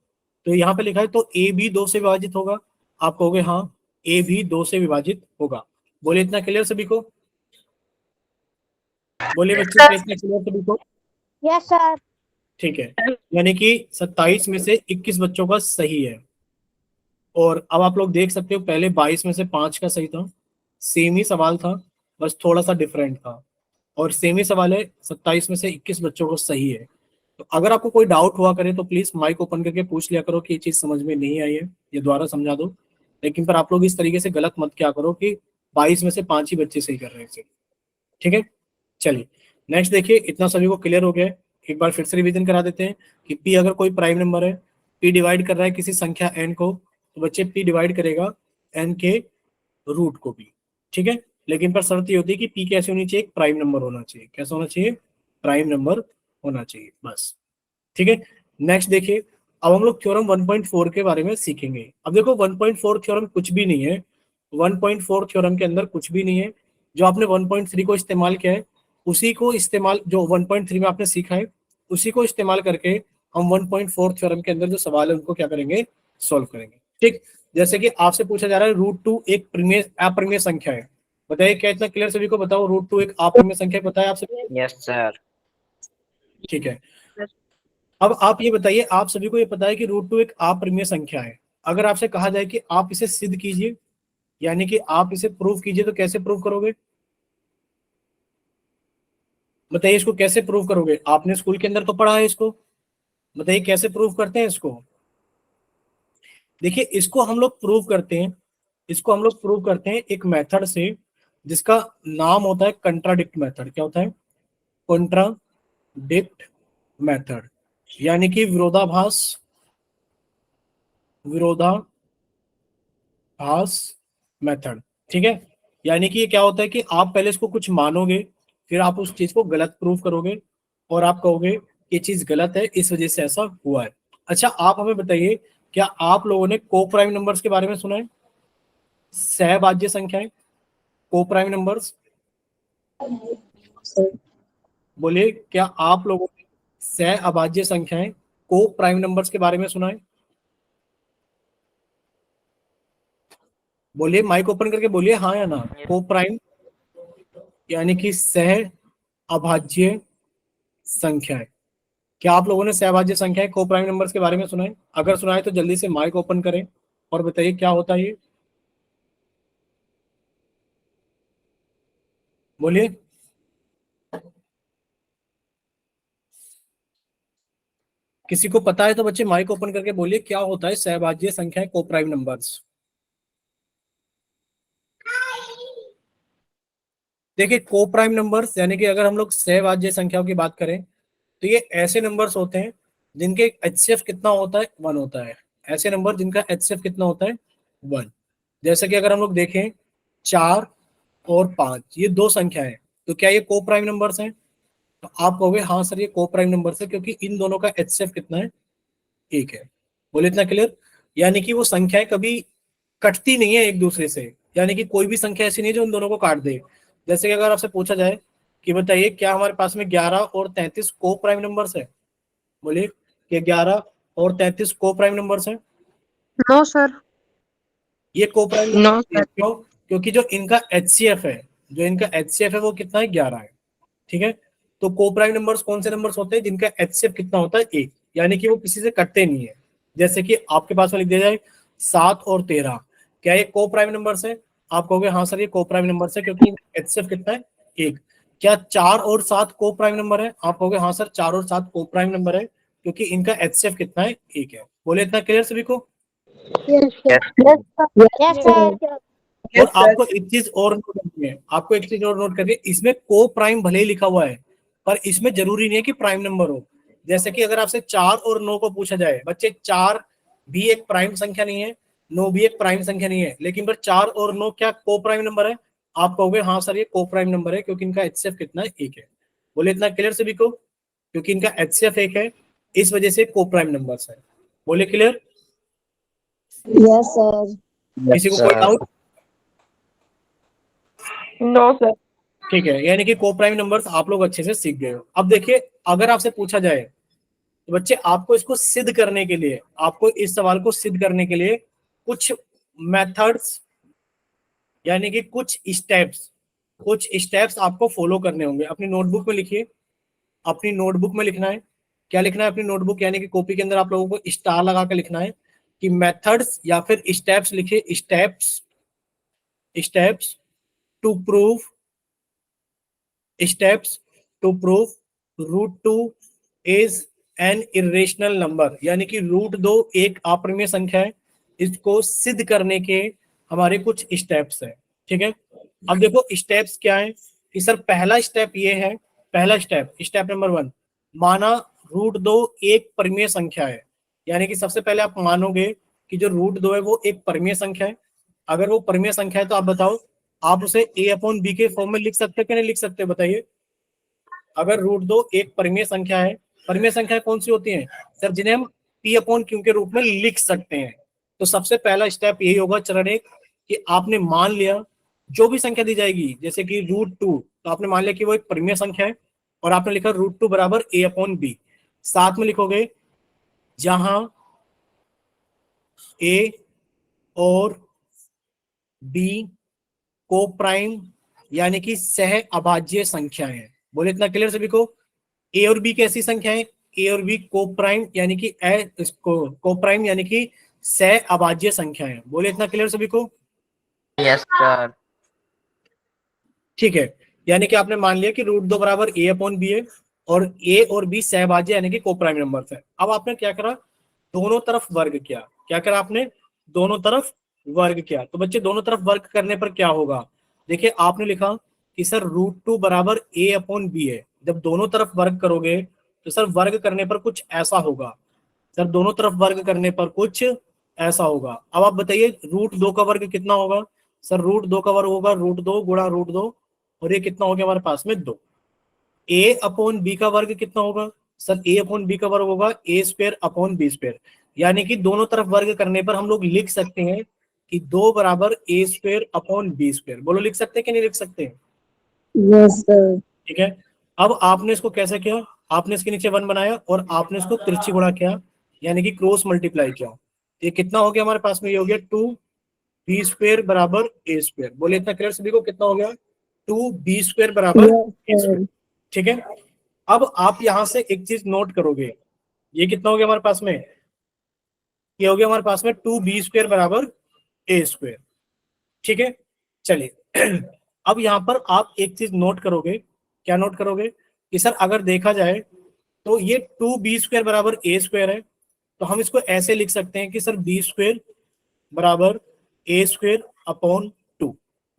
[SPEAKER 1] तो यहाँ पे लिखा है तो ए भी 2 से विभाजित होगा। आप कहोगे हाँ ए भी 2 से विभाजित होगा। बोले इतना क्लियर सभी को? बोले बच्चे क्या इतना क्लियर सभी को?
[SPEAKER 2] Yes, sir.
[SPEAKER 1] ठीक है, यानी कि 27 में से 21 बच्चों का सही है। और अब आप लोग देख सकते हो पहले 22 में से 5 का सही था, सेम ही सवाल था, बस थोड़ा सा डिफरेंट था। और सेम ही सवाल है, 27 में से 21 बच्चों को सही है। तो अगर आपको कोई डाउट हुआ करे तो प्लीज माइक ओपन करके पूछ लिया करो कि ये चीज समझ में नहीं आई है, ये दोबारा समझा दो। लेकिन पर आप लोग इस तरीके से गलत मत क्या करो कि 22 में से 5 ही बच्चे सही कर रहे हैं सिर्फ। ठीक है, चलिए नेक्स्ट देखिए, इतना सभी को क्लियर हो गया है। एक बार फिर से रिवीजन करा देते हैं कि पी अगर कोई प्राइम नंबर है, पी डिवाइड कर रहा है किसी संख्या एन को, तो बच्चे पी डिवाइड करेगा एन के रूट को भी, ठीक है। लेकिन पर शर्त ये होती है कि पी कैसे होनी चाहिए, एक प्राइम नंबर होना चाहिए। कैसा होना चाहिए, प्राइम नंबर होना चाहिए, बस, ठीक है। नेक्स्ट देखिए, अब हम लोग थ्योरम 1.4 के बारे में सीखेंगे। अब देखो 1.4 थ्योरम कुछ भी नहीं है, 1.4 थ्योरम के अंदर कुछ भी नहीं है। जो आपने 1.3 को इस्तेमाल किया है, उसी को इस्तेमाल, जो 1.3 में आपने सीखा है उसी को इस्तेमाल करके हम 1.4 थ्योरम के अंदर जो सवाल है उनको क्या करेंगे, सॉल्व करेंगे, ठीक। जैसे कि आपसे पूछा जा रहा है √2 एक परिमेय अपरिमेय संख्या है। बताइए क्या इतना क्लियर सभी को बताओ, √2 एक अपरिमेय संख्या है, पता है आपसे?
[SPEAKER 3] Yes, sir.
[SPEAKER 1] ठीक है। अब आप ये बताइए, आप सभी को ये पता है कि √2 एक अपरिमेय संख्या है। अगर आपसे कहा जाए कि आप इसे सिद्ध कीजिए, यानी कि आप इसे प्रूव कीजिए, तो कैसे प्रूव करोगे? बताइए इसको कैसे प्रूव करोगे? आपने स्कूल के अंदर तो पढ़ा है इसको, बताइए कैसे प्रूव करते हैं इसको। देखिए इसको हम लोग प्रूव करते हैं, इसको हम लोग प्रूव करते हैं एक मेथड से जिसका नाम होता है कंट्राडिक्ट मेथड। क्या होता है? कंट्राडिक्ट मेथड, यानी कि विरोधाभास, विरोधाभास मेथड, ठीक है। यानी कि ये क्या होता है कि आप पहले इसको कुछ मानोगे, फिर आप उस चीज को गलत प्रूव करोगे और आप कहोगे ये चीज गलत है, इस वजह से ऐसा हुआ है। अच्छा आप हमें बताइए, क्या आप लोगों ने को प्राइम नंबर्स के बारे में सुना है? सहभाज्य संख्याएं, को प्राइम नंबर्स,
[SPEAKER 2] सर
[SPEAKER 1] बोलिए क्या आप लोगों ने सह अभाज्य संख्याएं, को प्राइम नंबर्स के बारे में सुना है? बोलिए, माइक ओपन करके बोलिए हाँ या ना। को प्राइम यानी कि सह अभाज्य संख्याएं, क्या आप लोगों ने सहभाज्य संख्याएं को प्राइम नंबर्स के बारे में सुना है? अगर सुना है तो जल्दी से माइक ओपन करें और बताइए क्या होता है ये, बोलिए। किसी को पता है तो बच्चे माइक ओपन करके बोलिए क्या होता है सहभाज्य संख्याएं को प्राइम नंबर्स। देखिए को प्राइम नंबर्स यानी कि अगर हम लोग सहभाज्य संख्याओं की बात करें तो ये ऐसे नंबर्स होते हैं जिनके एचसीएफ कितना होता है, 1 होता है। ऐसे नंबर जिनका एचसीएफ कितना होता है, 1। जैसे कि अगर हम लोग देखें 4 और 5, ये दो संख्या है, तो क्या ये को प्राइम नंबर्स हैं? तो आप कहोगे हाँ सर ये को प्राइम नंबर्स है, क्योंकि इन दोनों का एचसीएफ कितना है, 1 है। बोले इतना क्लियर? यानी कि वो संख्याएं कभी कटती नहीं है एक दूसरे से, यानी कि कोई भी संख्या ऐसी नहीं है जो उन दोनों को काट दे। जैसे कि अगर आपसे पूछा जाए कि बताइए क्या हमारे पास में 11 और 33 को प्राइम नंबर्स है? बोलिए कि 11 और 33 को प्राइम नंबर्स हैं?
[SPEAKER 4] No sir.
[SPEAKER 1] ये को प्राइम
[SPEAKER 4] नो
[SPEAKER 1] नंबर
[SPEAKER 4] सर।
[SPEAKER 1] क्यों? क्योंकि जो इनका एचसीएफ है, जो इनका एचसीएफ है वो कितना है, 11 है, ठीक है। तो को प्राइम नंबर्स कौन से नंबर्स होते हैं जिनका एचसीएफ कितना होता है, 1, यानी कि वो किसी से कटते नहीं है। जैसे कि आपके पास में लिख दिया जाए 7 और 13, क्या ये को प्राइम नंबर्स है? आप कहोगे हाँ सर ये को प्राइम नंबर्स है, क्योंकि एचसीएफ कितना है, 1। क्या 4 और 7 को प्राइम नंबर है? आप कहोगे हाँ सर 4 और 7 को प्राइम नंबर है, क्योंकि इनका एचसीएफ कितना है, 1 है। बोले इतना क्लियर सभी को?
[SPEAKER 3] Yes, sir.
[SPEAKER 2] Yes sir.
[SPEAKER 1] और आपको एक चीज और नोट करनी है, आपको एक चीज और नोट करनी है, इसमें को प्राइम भले ही लिखा हुआ है पर इसमें जरूरी नहीं है कि प्राइम नंबर हो। जैसे कि अगर आपसे 4 और 9 को पूछा जाए, बच्चे 4 भी एक प्राइम संख्या नहीं है, 9 भी एक प्राइम संख्या नहीं है, लेकिन पर 4 और 9 क्या को प्राइम नंबर है? आप कहोगे हाँ सर ये को प्राइम नंबर है, क्योंकि इनका एचसीएफ कितना है, 1 है। बोले इतना क्लियर सभी को? क्योंकि इनका एचसीएफ 1 है, इस वजह से को प्राइम नंबर्स है। बोले क्लियर?
[SPEAKER 2] Yes sir.
[SPEAKER 1] किसी को कोई डाउट?
[SPEAKER 4] No sir.
[SPEAKER 1] ठीक है, यानी कि को प्राइम नंबर्स आप लोग अच्छे से सीख गए हो। अब देखिए अगर आपसे पूछा जाए तो बच्चे आपको इसको सिद्ध करने के लिए, आपको इस सवाल को सिद्ध करने के लिए कुछ मेथड्स यानी कि कुछ स्टेप्स आपको फॉलो करने होंगे। अपनी नोटबुक में लिखिए, अपनी नोटबुक में लिखना है। क्या लिखना है अपनी नोटबुक यानी कि कॉपी के अंदर आप लोगों को स्टार लगा के लिखना है कि मेथड्स या फिर स्टेप्स लिखिए, steps to prove steps to prove √2 is an irrational number, यानी कि √2 एक अपरिमेय संख्या है। इसको सिद्ध करने के हमारे कुछ स्टेप्स हैं, ठीक है। अब देखो स्टेप्स क्या है कि सर पहला स्टेप ये है, पहला स्टेप नंबर 1, माना √2 एक परिमेय संख्या है। यानी कि सबसे पहले आप मानोगे कि जो √2 है वो एक परिमेय संख्या है। अगर वो परिमेय संख्या है तो आप बताओ, आप उसे a अपॉन बी के फॉर्म में लिख सकते हैं कि नहीं लिख सकते, बताइए। अगर √2 एक परिमेय संख्या है, परिमेय संख्या कौन सी होती है सर, जिन्हें हम p अपॉन क्यू के रूप में लिख सकते हैं। तो सबसे पहला स्टेप यही होगा, चरण एक, कि आपने मान लिया जो भी संख्या दी जाएगी, जैसे कि √2, तो आपने मान लिया कि वो एक परिमेय संख्या है और आपने लिखा √2 बराबर a अपॉन बी। साथ में लिखोगे जहां a और b को प्राइम यानी कि सह अभाज्य संख्या है। बोले इतना क्लियर सभी को। ए और बी कैसी संख्या है, ए और बी को प्राइम यानी कि को प्राइम यानी कि सह अभाज्य संख्या है। बोले इतना क्लियर सभी को।
[SPEAKER 3] Yes, sir.
[SPEAKER 1] ठीक है, यानी कि आपने मान लिया कि √2 बराबर a अपॉन बी है और a और b सहभाज्य यानी कि को प्राइम नंबर है। अब आपने क्या करा, दोनों तरफ वर्ग किया। क्या करा आपने, दोनों तरफ वर्ग किया। तो बच्चे दोनों तरफ वर्ग करने पर क्या होगा, देखिए आपने लिखा कि सर √2 बराबर a अपॉन बी है। जब दोनों तरफ वर्ग करोगे तो सर वर्ग करने पर कुछ ऐसा होगा, सर दोनों तरफ वर्ग करने पर कुछ ऐसा होगा। अब आप बताइए √2 का वर्ग कितना होगा, सर √2 का वर्ग होगा √2 गुणा √2 और ये कितना हो गया हमारे पास में 2। a अपॉन बी का वर्ग कितना होगा, सर a अपॉन बी का वर्ग होगा a square upon B square. यानी कि दोनों तरफ वर्ग करने पर हम लोग लिख सकते हैं कि 2 बराबर a square upon B square. बोलो लिख सकते हैं कि नहीं लिख सकते।
[SPEAKER 2] Yes sir.
[SPEAKER 1] ठीक है, अब आपने इसको कैसे किया, आपने इसके नीचे 1 बनाया और आपने इसको तिरछी गुणा किया यानी कि क्रॉस मल्टीप्लाई किया। ये कितना हो गया हमारे पास में, ये हो गया 2b स्क्वायर बराबर a स्क्वायर। बोले इतना क्लियर सभी को, कितना हो गया 2b स्क्वायर बराबर a स्क्वायर। ठीक है, अब आप यहां से एक चीज नोट करोगे, ये कितना हो गया हमारे पास में, ये हो गया हमारे पास में 2b स्क्वायर बराबर a स्क्वायर। ठीक है, चलिए अब यहां पर आप एक चीज नोट करोगे, क्या नोट करोगे कि सर अगर देखा जाए तो ये 2b स्क्वायर बराबर a स्क्वायर है, तो हम इसको ऐसे लिख सकते हैं कि सर b स्क्वायर बराबर a स्क्वायर अपॉन 2।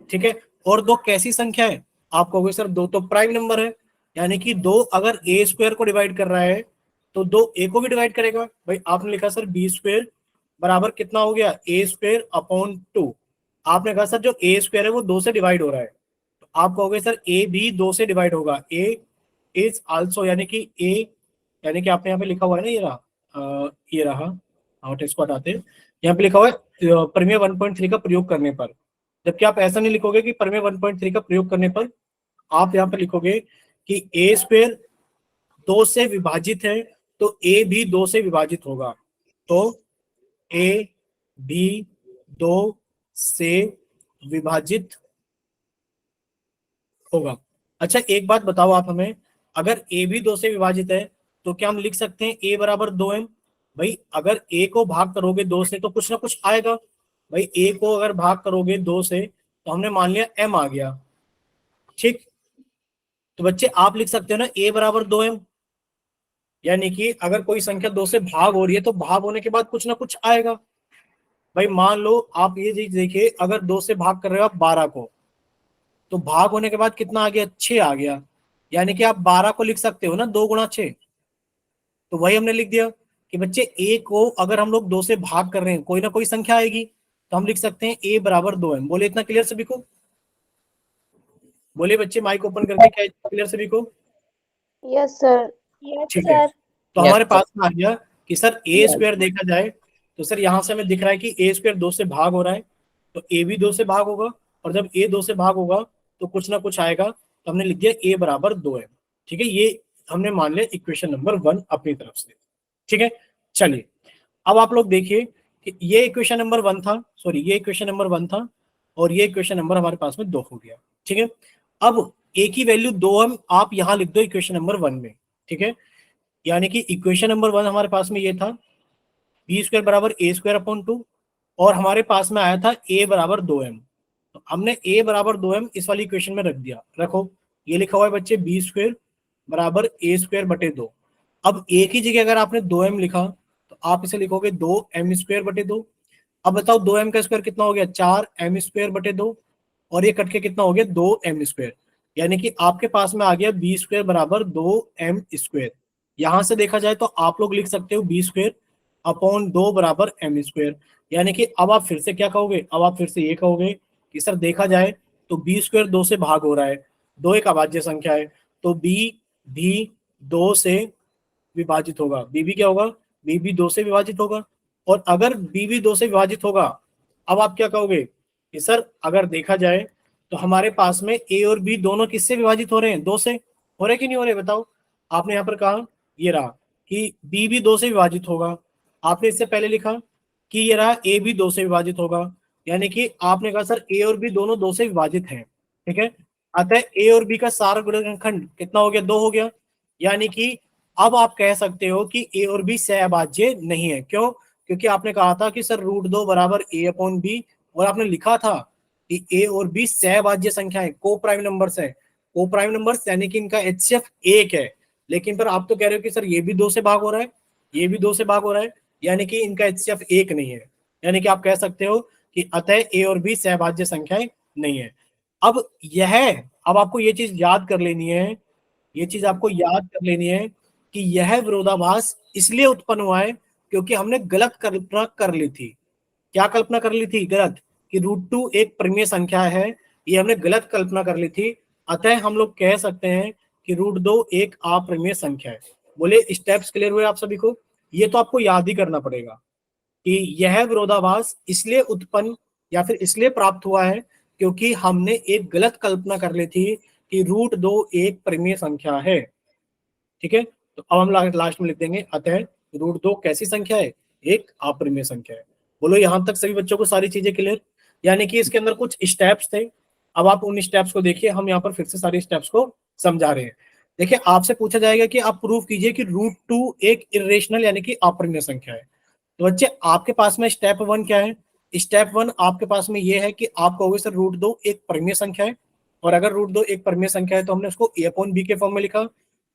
[SPEAKER 1] ठीक है, और दो कैसी संख्या है, आप कहोगे सर दो तो प्राइम नंबर है, यानी कि दो अगर a स्क्वायर को डिवाइड कर रहा है तो दो a को भी डिवाइड करेगा। भाई आपने लिखा सर b स्क्वायर बराबर कितना हो गया a स्क्वायर अपॉन 2। आपने कहा सर जो a स्क्वायर है वो 2 से डिवाइड हो रहा है, तो आप कहोगे सर a भी 2 से डिवाइड होगा, a इज आल्सो यानी कि a, यानी कि आपने यहाँ पे लिखा हुआ है ना, ये रहा आउट, इसको हटाते हैं। यहाँ पे लिखा हुआ है प्रमेय 1.3 का प्रयोग करने पर, जबकि आप ऐसा नहीं लिखोगे कि प्रमेय 1.3 का प्रयोग करने पर, आप यहाँ पे लिखोगे कि a स्क्वायर 2 से विभाजित है तो a भी 2 से विभाजित होगा, तो a भी 2 से विभाजित होगा। अच्छा एक बात बताओ आप हमें, अगर a भी 2 से विभाजित है तो क्या हम लिख सकते हैं a बराबर 2m। भाई अगर a को भाग करोगे 2 से तो कुछ ना कुछ आएगा। भाई a को अगर भाग करोगे 2 से तो हमने मान लिया m आ गया। ठीक, तो बच्चे आप लिख सकते हो ना a बराबर 2m, यानी कि अगर कोई संख्या 2 से भाग हो रही है तो भाग होने के बाद कुछ ना कुछ आएगा। भाई मान लो आप ये चीज देखिए, अगर 2 से भाग कर रहे हो आप 12 को, तो भाग होने के बाद कितना आ गया 6 आ गया, यानी कि आप 12 को लिख सकते हो ना 2 गुणा 6। तो वही हमने लिख दिया कि बच्चे a को अगर हम लोग 2 से भाग कर रहे हैं कोई ना कोई संख्या आएगी, तो हम लिख सकते हैं a बराबर 2m। बोले इतना क्लियर सभी को, बोले बच्चे माइक ओपन करके, क्या क्लियर सभी को।
[SPEAKER 4] Yes sir.
[SPEAKER 1] ठीक है, तो
[SPEAKER 3] Yes,
[SPEAKER 1] हमारे
[SPEAKER 3] sir.
[SPEAKER 1] पास में आ गया कि सर a स्क्वायर देखा जाए तो सर यहाँ से हमें दिख रहा है कि a स्क्वायर 2 से भाग हो रहा है, तो a भी 2 से भाग होगा, और जब a 2 से भाग होगा तो कुछ ना कुछ आएगा, तो हमने लिख दिया a बराबर 2m। ठीक है, ये हमने मान लिया इक्वेशन नंबर 1 अपनी तरफ से। ठीक है, चलिए अब आप लोग देखिए कि ये इक्वेशन नंबर 1 था, सॉरी ये इक्वेशन नंबर 1 था और ये इक्वेशन नंबर हमारे पास में 2 हो गया। ठीक है, अब a की वैल्यू 2m आप यहाँ लिख दो इक्वेशन नंबर 1 में। ठीक है, यानी कि इक्वेशन नंबर 1 हमारे पास में ये था बी स्क्वायर बराबर a स्क्वायर अपॉन 2, और हमारे पास में आया था a बराबर 2m, तो हमने a बराबर 2m इस वाली इक्वेशन में रख दिया। रखो, ये लिखा हुआ है बच्चे बी स्क्वायर बराबर a स्क्वायर बटे 2। अब a की जगह अगर आपने 2m लिखा तो आप इसे लिखोगे 2m स्क्वायर बटे 2। अब बताओ 2m का स्क्वायर कितना हो गया 4m स्क्वायर बटे 2, और ये कट के कितना हो गया 2m स्क्वायर, यानी कि आपके पास में आ गया बी स्क्वायर बराबर 2m स्क्वायर। यहां से देखा जाए तो आप लोग लिख सकते हो बी स्क्वायर अपॉन 2 बराबर एम स्क्वायर। यानी कि अब आप फिर से क्या कहोगे, अब आप फिर से ये कहोगे कि सर देखा जाए तो बी स्क्वायर 2 से भाग हो रहा है, 2 एक अभाज्य संख्या है, तो बी भी 2 से विभाजित होगा, बी भी क्या होगा, बी भी 2 से विभाजित होगा। और अगर बी भी 2 से विभाजित होगा, अब आप क्या कहोगे कि सर अगर देखा जाए तो हमारे पास में ए और बी दोनों किससे विभाजित हो रहे हैं, 2 से। हो रहे कि नहीं हो रहे बताओ। आपने यहाँ पर कहा ये रहा कि बी भी 2 से विभाजित होगा, आपने इससे पहले लिखा कि ये रहा ए भी 2 से विभाजित होगा, यानी कि आपने कहा सर ए और बी दोनों 2 से विभाजित हैं, ठीक है। अतः ए और बी का सारा गुणनखंड कितना हो गया, 2 हो गया। यानी कि अब आप कह सकते हो कि ए और बी सहअभाज्य नहीं है। क्यों? क्योंकि आपने कहा था कि सर √2 बराबर ए अपॉन बी, और आपने लिखा था कि ए और बी सहअभाज्य संख्या है, को प्राइम नंबर्स है, को प्राइम नंबर्स यानी कि इनका एचसीएफ 1 है। लेकिन पर आप तो कह रहे हो कि सर ये भी 2 से भाग हो रहा है, ये भी 2 से भाग हो रहा है, यानी कि इनका एचसीएफ 1 नहीं है। यानी कि आप कह सकते हो कि अतः ए और बी सहभाज्य संख्याएं नहीं है। अब यह, अब आपको ये चीज याद कर लेनी है, ये चीज आपको याद कर लेनी है कि यह विरोधाभास इसलिए उत्पन्न हुआ है क्योंकि हमने गलत कल्पना कर ली थी। क्या कल्पना कर ली थी? गलत, कि √2 एक परिमेय संख्या है, ये हमने गलत कल्पना कर ली थी। अतः हम लोग कह सकते हैं कि √2 एक अपरिमेय संख्या है। बोले स्टेप्स क्लियर हुए आप सभी को? ये तो आपको याद ही करना पड़ेगा कि यह विरोधाभास इसलिए उत्पन्न या फिर इसलिए प्राप्त हुआ है क्योंकि हमने एक गलत कल्पना कर ली थी कि √2 एक परिमेय संख्या है, ठीक है। तो अब हम लास्ट में लिख देंगे अतः √2 कैसी संख्या है, एक अपरिमेय संख्या है। बोलो यहां तक सभी बच्चों को सारी चीजें क्लियर? यानी कि इसके अंदर कुछ स्टेप्स थे, अब आप उन स्टेप्स को देखिए, हम यहाँ पर फिर से सारे स्टेप्स को समझा रहे हैं। देखिए आपसे पूछा जाएगा कि आप प्रूव कीजिए कि √2 एक इरेशनल यानी कि अपरिमेय संख्या है। तो बच्चे आपके पास में स्टेप 1 क्या है? स्टेप 1 आपके पास में ये है कि आप कहोगे सर √2 एक परिमेय संख्या है, और अगर √2 एक परिमेय संख्या है तो हमने उसको ए अपॉन बी के फॉर्म में लिखा,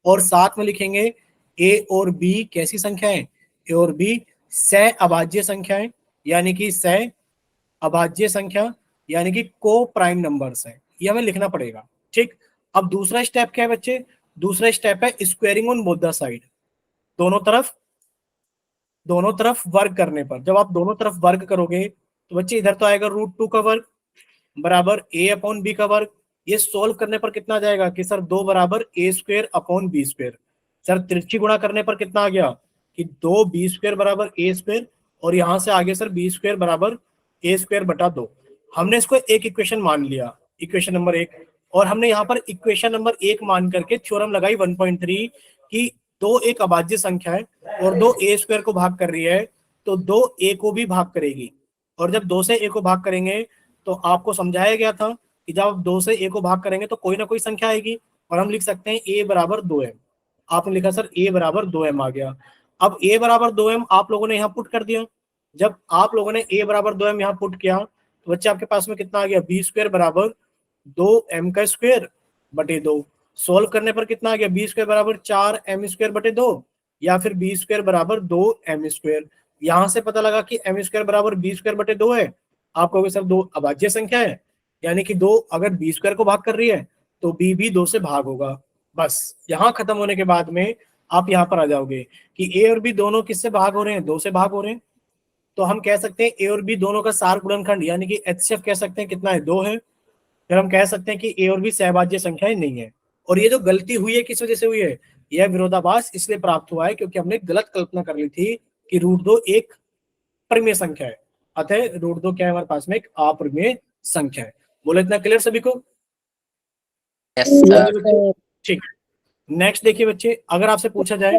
[SPEAKER 1] और साथ में लिखेंगे ए और बी कैसी संख्या है, ए और बी सहअभाज्य संख्या है, यानी कि सहअभाज्य संख्या यानी कि को प्राइम नंबर्स है, ये हमें लिखना पड़ेगा, ठीक। अब दूसरा स्टेप क्या है बच्चे? दूसरा स्टेप है squaring on both the side, दोनों तरफ वर्ग करने पर। जब आप दोनों तरफ वर्ग करोगे तो बच्चे इधर तो आएगा √2 का वर्ग बराबर ए अपॉन बी का वर्ग। ये सोल्व करने पर कितना आ जाएगा कि सर 2 बराबर A square upon B square. Sir तिरछी गुणा करने पर कितना आ गया कि 2 बी स्क्वायर बराबर ए स्क्वायर, और यहां से आगे सर बी स्क्वायर बराबर ए स्क्वायर बटा 2। हमने इसको एक इक्वेशन मान लिया, इक्वेशन नंबर 1, और हमने यहाँ पर इक्वेशन नंबर 1 मान करके थ्योरम लगाई 1.3 कि 2 एक अभाज्य संख्या है और 2 ए स्क्वायर को भाग कर रही है, तो 2 ए को भी भाग करेगी। और जब 2 से ए को भाग करेंगे तो आपको समझाया गया था कि जब आप 2 से ए को भाग करेंगे तो कोई ना कोई संख्या आएगी, और हम लिख सकते हैं ए बराबर 2m। आपने लिखा सर ए बराबर 2m आ गया। अब ए बराबर 2m आप लोगों ने यहाँ पुट कर दिया। जब आप लोगों ने ए बराबर 2m यहाँ पुट किया तो बच्चे आपके पास में कितना आ गया, बी स्क्वायर बराबर 2m का स्क्वायर बटे 2। सोल्व करने पर कितना आ गया, बी स्क्वायर बराबर 4m स्क्वायर बटे 2, या फिर बी स्क्वायर बराबर 2m स्क्वायर। यहां से पता लगा कि m स्क्वायर बराबर बी स्क्वायर बटे 2 है। आप कहोगे सर 2 अभाज्य संख्या है, यानी कि 2 अगर बी स्क्वायर को भाग कर रही है तो बी भी 2 से भाग होगा। बस यहाँ खत्म होने के बाद में आप यहाँ पर आ जाओगे कि ए और बी दोनों किससे भाग हो रहे हैं, 2 से भाग हो रहे हैं। तो हम कह सकते हैं ए और बी दोनों का सार गुणनखंड यानी कि एचसीएफ कह सकते हैं कितना है, 2 है। फिर हम कह सकते हैं कि ए और बी सहभाज्य संख्याएं नहीं है। और ये जो गलती हुई है किस वजह से हुई है, यह विरोधाभास इसलिए प्राप्त हुआ है क्योंकि हमने गलत कल्पना कर ली थी कि √2 एक परिमेय संख्या है। अतः √2 क्या है हमारे पास में, एक अपरिमेय संख्या है। बोले इतना क्लियर सभी को?
[SPEAKER 3] Yes sir.
[SPEAKER 1] ठीक है। नेक्स्ट देखिए बच्चे, अगर आपसे पूछा जाए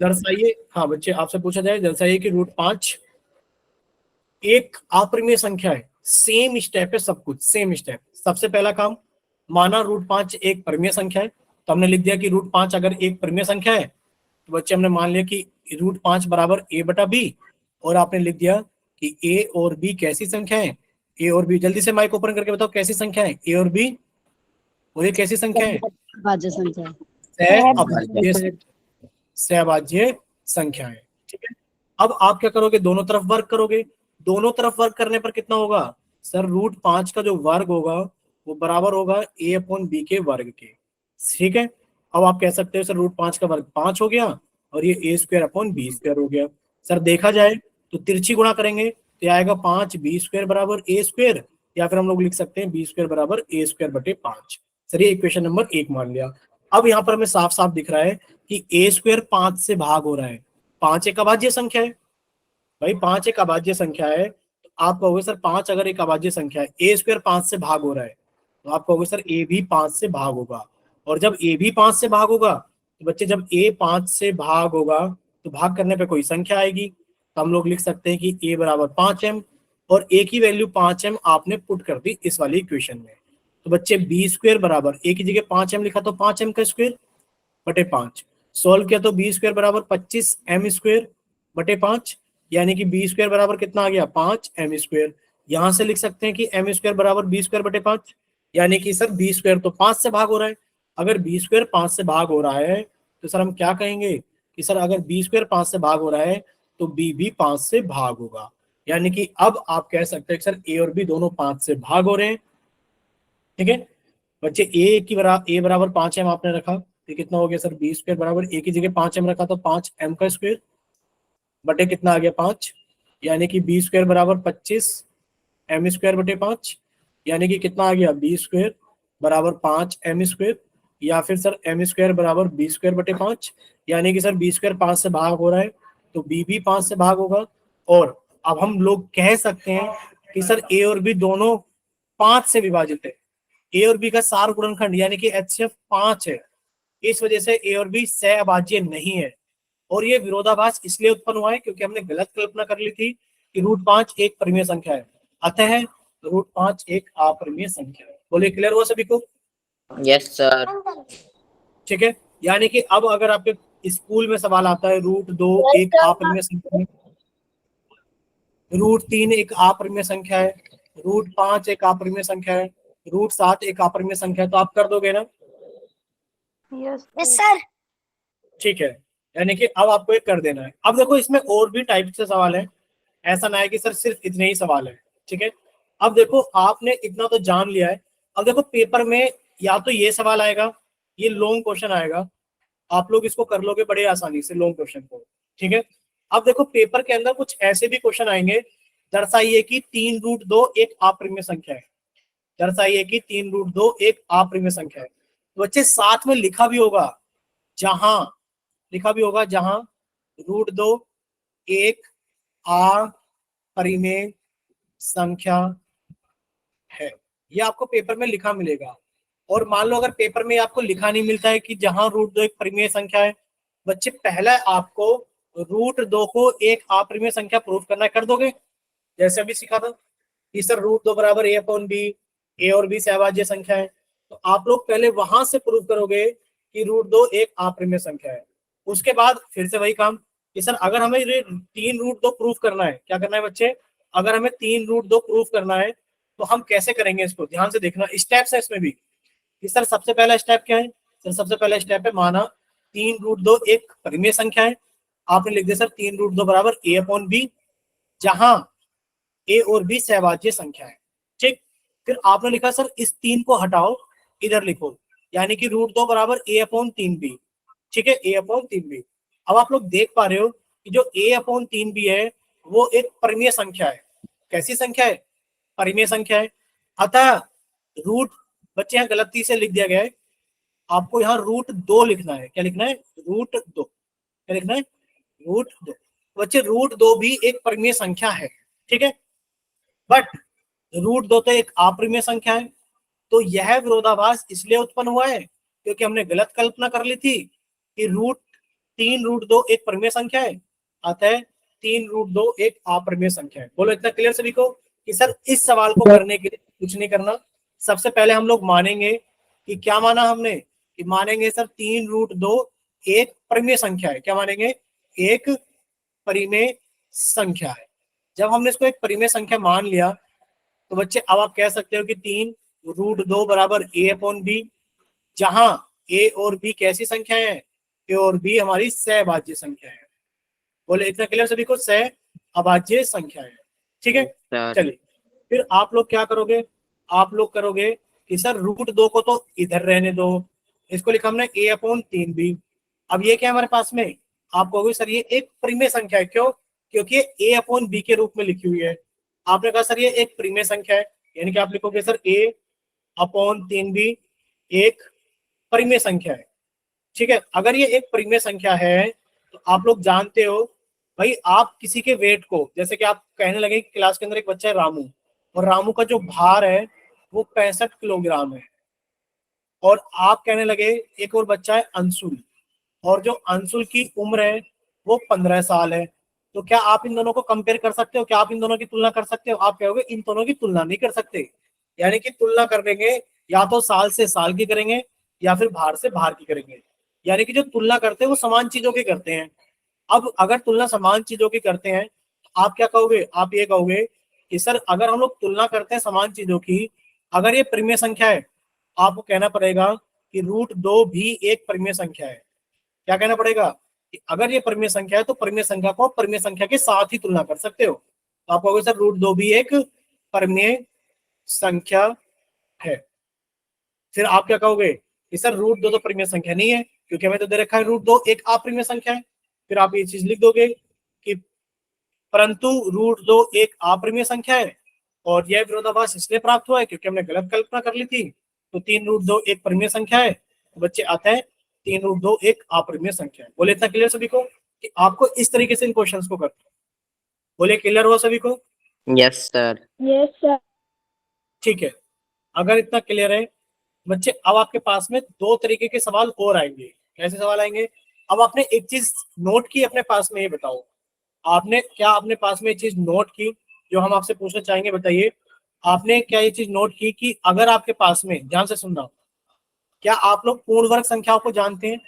[SPEAKER 1] दर्शाइए, हाँ बच्चे आपसे पूछा जाए दर्शाइए कि √5 एक अपरिमेय संख्या है। सेम स्टेप है, सब कुछ सेम स्टेप। सबसे पहला काम, माना √5 एक परिमेय संख्या है, तो हमने लिख दिया कि √5 अगर एक परिमेय संख्या है तो बच्चे हमने मान लिया कि √5 बराबर a बटा b, और आपने लिख दिया कि a और b कैसी संख्या है, a और b। जल्दी से माइक ओपन करके बताओ कैसी संख्या है a और b, और ये कैसी संख्या है,
[SPEAKER 2] अभाज्य संख्या है।
[SPEAKER 1] सहभाज्य संख्या है, ठीक है। अब आप क्या करोगे, दोनों तरफ वर्ग करोगे। दोनों तरफ वर्ग करने पर कितना होगा सर, √5 का जो वर्ग होगा वो बराबर होगा a अपॉन b के वर्ग के, ठीक है। अब आप कह सकते हो सर √5 का वर्ग 5 हो गया और ये a square upon b square हो गया। सर देखा जाए तो तिरछी गुणा करेंगे तो आएगा 5b² बराबर a², या फिर हम लोग लिख सकते हैं b² बराबर a² / 5। सर ये इक्वेशन नंबर 1 मान लिया। अब यहाँ पर हमें साफ साफ दिख रहा है कि a² 5 से भाग हो रहा है। 5 एक अभाज्य संख्या है भाई, 5 एक अभाज्य संख्या है। तो आप कहोगे सर 5 अगर एक अभाज्य संख्या है, a² 5 से भाग हो रहा है, तो आप कहोगे सर a भी 5 से भाग होगा। और जब a भी 5 से भाग होगा तो बच्चे जब a 5 से भाग होगा तो भाग करने पे कोई संख्या आएगी, तो हम लोग लिख सकते हैं कि a बराबर 5m, और a की वैल्यू 5m आपने पुट कर दी इस वाली इक्वेशन में। तो बच्चे b² बराबर a की जगह 5m लिखा तो 5m का स्क्वायर बटे 5, सोल्व किया तो b² बराबर 25m² बटे 5, यानी कि b² बराबर कितना आ गया 5m²। यहां से लिख सकते हैं कि m² बराबर b² बटे 5, यानी कि सर b² तो 5 से भाग हो रहा है। अगर b² 5 से भाग हो रहा है तो सर हम क्या कहेंगे कि सर अगर b² 5 से भाग हो रहा है तो b भी 5 से भाग होगा। यानी कि अब आप कह सकते हैं कि सर a और b दोनों 5 से भाग हो रहे हैं। ठीक है बच्चे, a बराबर 5m आपने रखा तो कितना हो गया सर b² बराबर a की जगह 5m रखा तो 5m का स्क्वायर बटे कितना आ गया 5, यानी कि b² बराबर 25m² बटे 5, यानी कि कितना आ गया b² बराबर 5m², या फिर सर m² बराबर b² बटे 5, यानी कि सर b² 5 से भाग हो रहा है तो b भी 5 से भाग होगा। और अब हम लोग कह सकते हैं कि सर a और b दोनों 5 से विभाजित है। a और b का सार गुणनखंड यानी कि HCF 5 है, इस वजह से a और b सहअभाज्य नहीं है। और ये विरोधाभास इसलिए उत्पन्न हुआ है क्योंकि हमने गलत कल्पना कर ली थी कि √5 एक परिमेय संख्या है, अतः √5 एक अपरिमेय संख्या है। बोले क्लियर हुआ सभी को?
[SPEAKER 3] Yes, sir.
[SPEAKER 1] ठीक है, यानी कि अब अगर आपके स्कूल में सवाल आता है √2 एक अपरिमेय संख्या है, √3 एक अपरिमेय संख्या है, √5 एक अपरिमेय संख्या है, √7 एक अपरिमेय संख्या है, तो आप कर दोगे ना?
[SPEAKER 4] Yes
[SPEAKER 2] sir.
[SPEAKER 1] ठीक है, यानी कि अब आपको एक कर देना है। अब देखो इसमें और भी टाइप से सवाल है, ऐसा ना है कि सर सिर्फ इतने ही सवाल है। ठीक है, अब देखो आपने इतना तो जान लिया है। अब देखो पेपर में या तो ये सवाल आएगा, ये लॉन्ग क्वेश्चन आएगा, आप लोग इसको कर लोगे बड़े आसानी से लॉन्ग क्वेश्चन को। ठीक है, अब देखो पेपर के अंदर कुछ ऐसे भी क्वेश्चन आएंगे, दर्शाइए कि 3√2 एक अपरिमेय संख्या है, दर्शाइए कि 3√2 एक अपरिमेय संख्या है। तो बच्चे साथ में लिखा भी होगा जहां √2 एक अपरिमेय संख्या है, ये आपको पेपर में लिखा मिलेगा। और मान लो अगर पेपर में आपको लिखा नहीं मिलता है कि जहां √2 एक परिमेय संख्या है, बच्चे पहले आपको √2 को एक अपरिमेय संख्या प्रूफ करना है, कर दोगे? जैसे अभी सीखा था कि सर √2 बराबर a/b, a और b सहभाज्य संख्या है, तो आप लोग पहले वहां से प्रूफ करोगे कि √2 एक अपरिमेय संख्या है। उसके बाद फिर से वही काम कि सर अगर हमें 3√2 प्रूफ करना है, क्या करना है बच्चे, अगर हमें 3√2 प्रूफ करना है तो हम कैसे करेंगे, इसको ध्यान से देखना, स्टेप्स है इसमें भी कि सर सबसे पहला स्टेप क्या है। सर सबसे पहला स्टेप है माना 3√2 एक परिमेय संख्या है, आपने लिख दिया सर 3√2 बराबर a/b, जहां a और b सहभाज्य संख्या है। ठीक, फिर आपने लिखा सर इस 3 को हटाओ, इधर लिखो, यानी कि √2 बराबर a/3b। ठीक है, a/3b। अब आप लोग देख पा रहे हो कि जो a/3b है वो एक परिमेय संख्या है। कैसी संख्या है? परिमेय संख्या है। अतः रूट, बच्चे यहाँ गलती से लिख दिया गया है, आपको यहाँ √2 लिखना है। क्या लिखना है? √2। क्या लिखना है? √2। बच्चे √2 भी एक परिमेय संख्या है। ठीक है, बट √2 तो एक अपरिमेय संख्या है। तो यह विरोधाभास इसलिए उत्पन्न हुआ है क्योंकि हमने गलत कल्पना कर ली थी कि 3√2 एक परिमेय संख्या है, अतः 3√2 एक अपरिमेय संख्या है। बोलो इतना क्लियर सभी को कि सर इस सवाल को करने के लिए कुछ नहीं करना, सबसे पहले हम लोग मानेंगे कि क्या माना हमने, कि मानेंगे सर 3√2 एक परिमेय संख्या है। क्या मानेंगे? एक परिमेय संख्या है। जब हमने इसको एक परिमेय संख्या मान लिया तो बच्चे अब आप कह सकते हो कि 3√2 बराबर a/b, जहां a और b कैसी संख्या है? a और b हमारी सहभाज्य संख्या है। बोले इतना क्लियर सभी को? सहअभाज्य संख्या है। ठीक है,
[SPEAKER 3] Sir.
[SPEAKER 1] चलिए फिर आप लोग क्या करोगे, आप लोग करोगे कि सर √2 को तो इधर रहने दो, इसको लिखा हमने a/3b। अब ये क्या हमारे पास में, आप कहोगे सर ये एक परिमेय संख्या है। क्यों? क्योंकि ए अपॉन बी के रूप में लिखी हुई है। आपने कहा सर ये एक परिमेय संख्या है, यानी कि आप लिखोगे सर ए अपॉन 3b एक परिमेय संख्या है। ठीक है, अगर ये एक परिमेय संख्या है तो आप लोग जानते हो भाई, आप किसी के वेट को, जैसे कि आप कहने लगे कि क्लास के अंदर एक बच्चा है रामू, और रामू का जो भार है वो 65 किलोग्राम है, और आप कहने लगे एक और बच्चा है अंशुल, और जो अंशुल की उम्र है वो 15 साल है, तो क्या आप इन दोनों को कंपेयर कर सकते हो? क्या आप इन दोनों की तुलना कर सकते हो? आप कहोगे इन दोनों की तुलना नहीं कर सकते, यानी कि तुलना करेंगे या तो साल से साल की करेंगे या फिर भार से भार की करेंगे, यानी कि जो तुलना करते हैं वो समान चीजों की करते हैं। अब अगर तुलना समान चीजों की करते हैं तो आप क्या कहोगे? आप ये कहोगे कि सर अगर हम लोग तुलना करते हैं समान चीजों की, अगर ये परिमेय संख्या है, आपको कहना पड़ेगा कि √2 भी एक परिमेय संख्या है। क्या कहना पड़ेगा? कि अगर ये परिमेय संख्या है तो परिमेय संख्या को परिमेय संख्या के साथ ही तुलना कर सकते हो। तो आप कहोगे सर √2 भी एक परिमेय संख्या है। फिर आप क्या कहोगे कि सर √2 तो परिमेय संख्या नहीं है, क्योंकि हमें तो दे रखा है √2 एक अपरिमेय संख्या है। फिर आप ये चीज लिख दोगे कि परंतु √2 एक अपरिमेय संख्या है, और यह विरोधाभास इसलिए प्राप्त हुआ है क्योंकि हमने गलत कल्पना कर ली थी। तो 3√2 एक परिमेय संख्या है, तो बच्चे आते हैं 3√2 एक अपरिमेय संख्या है। बोले इतना क्लियर सभी को कि आपको इस तरीके से इन क्वेश्चंस को करना है? बोले क्लियर हुआ सभी को?
[SPEAKER 3] Yes, sir.
[SPEAKER 2] Yes sir.
[SPEAKER 1] ठीक है, अगर इतना क्लियर है बच्चे, अब आपके पास में दो तरीके के सवाल और आएंगे। कैसे सवाल आएंगे? अब आपने एक चीज नोट की अपने पास में, ये बताओ आपने क्या अपने पास में ये चीज नोट की जो हम आपसे पूछना चाहेंगे? बताइए, आपने क्या ये चीज नोट की कि अगर आपके पास में, ध्यान से सुनना, क्या आप लोग पूर्ण वर्ग संख्याओं को जानते हैं?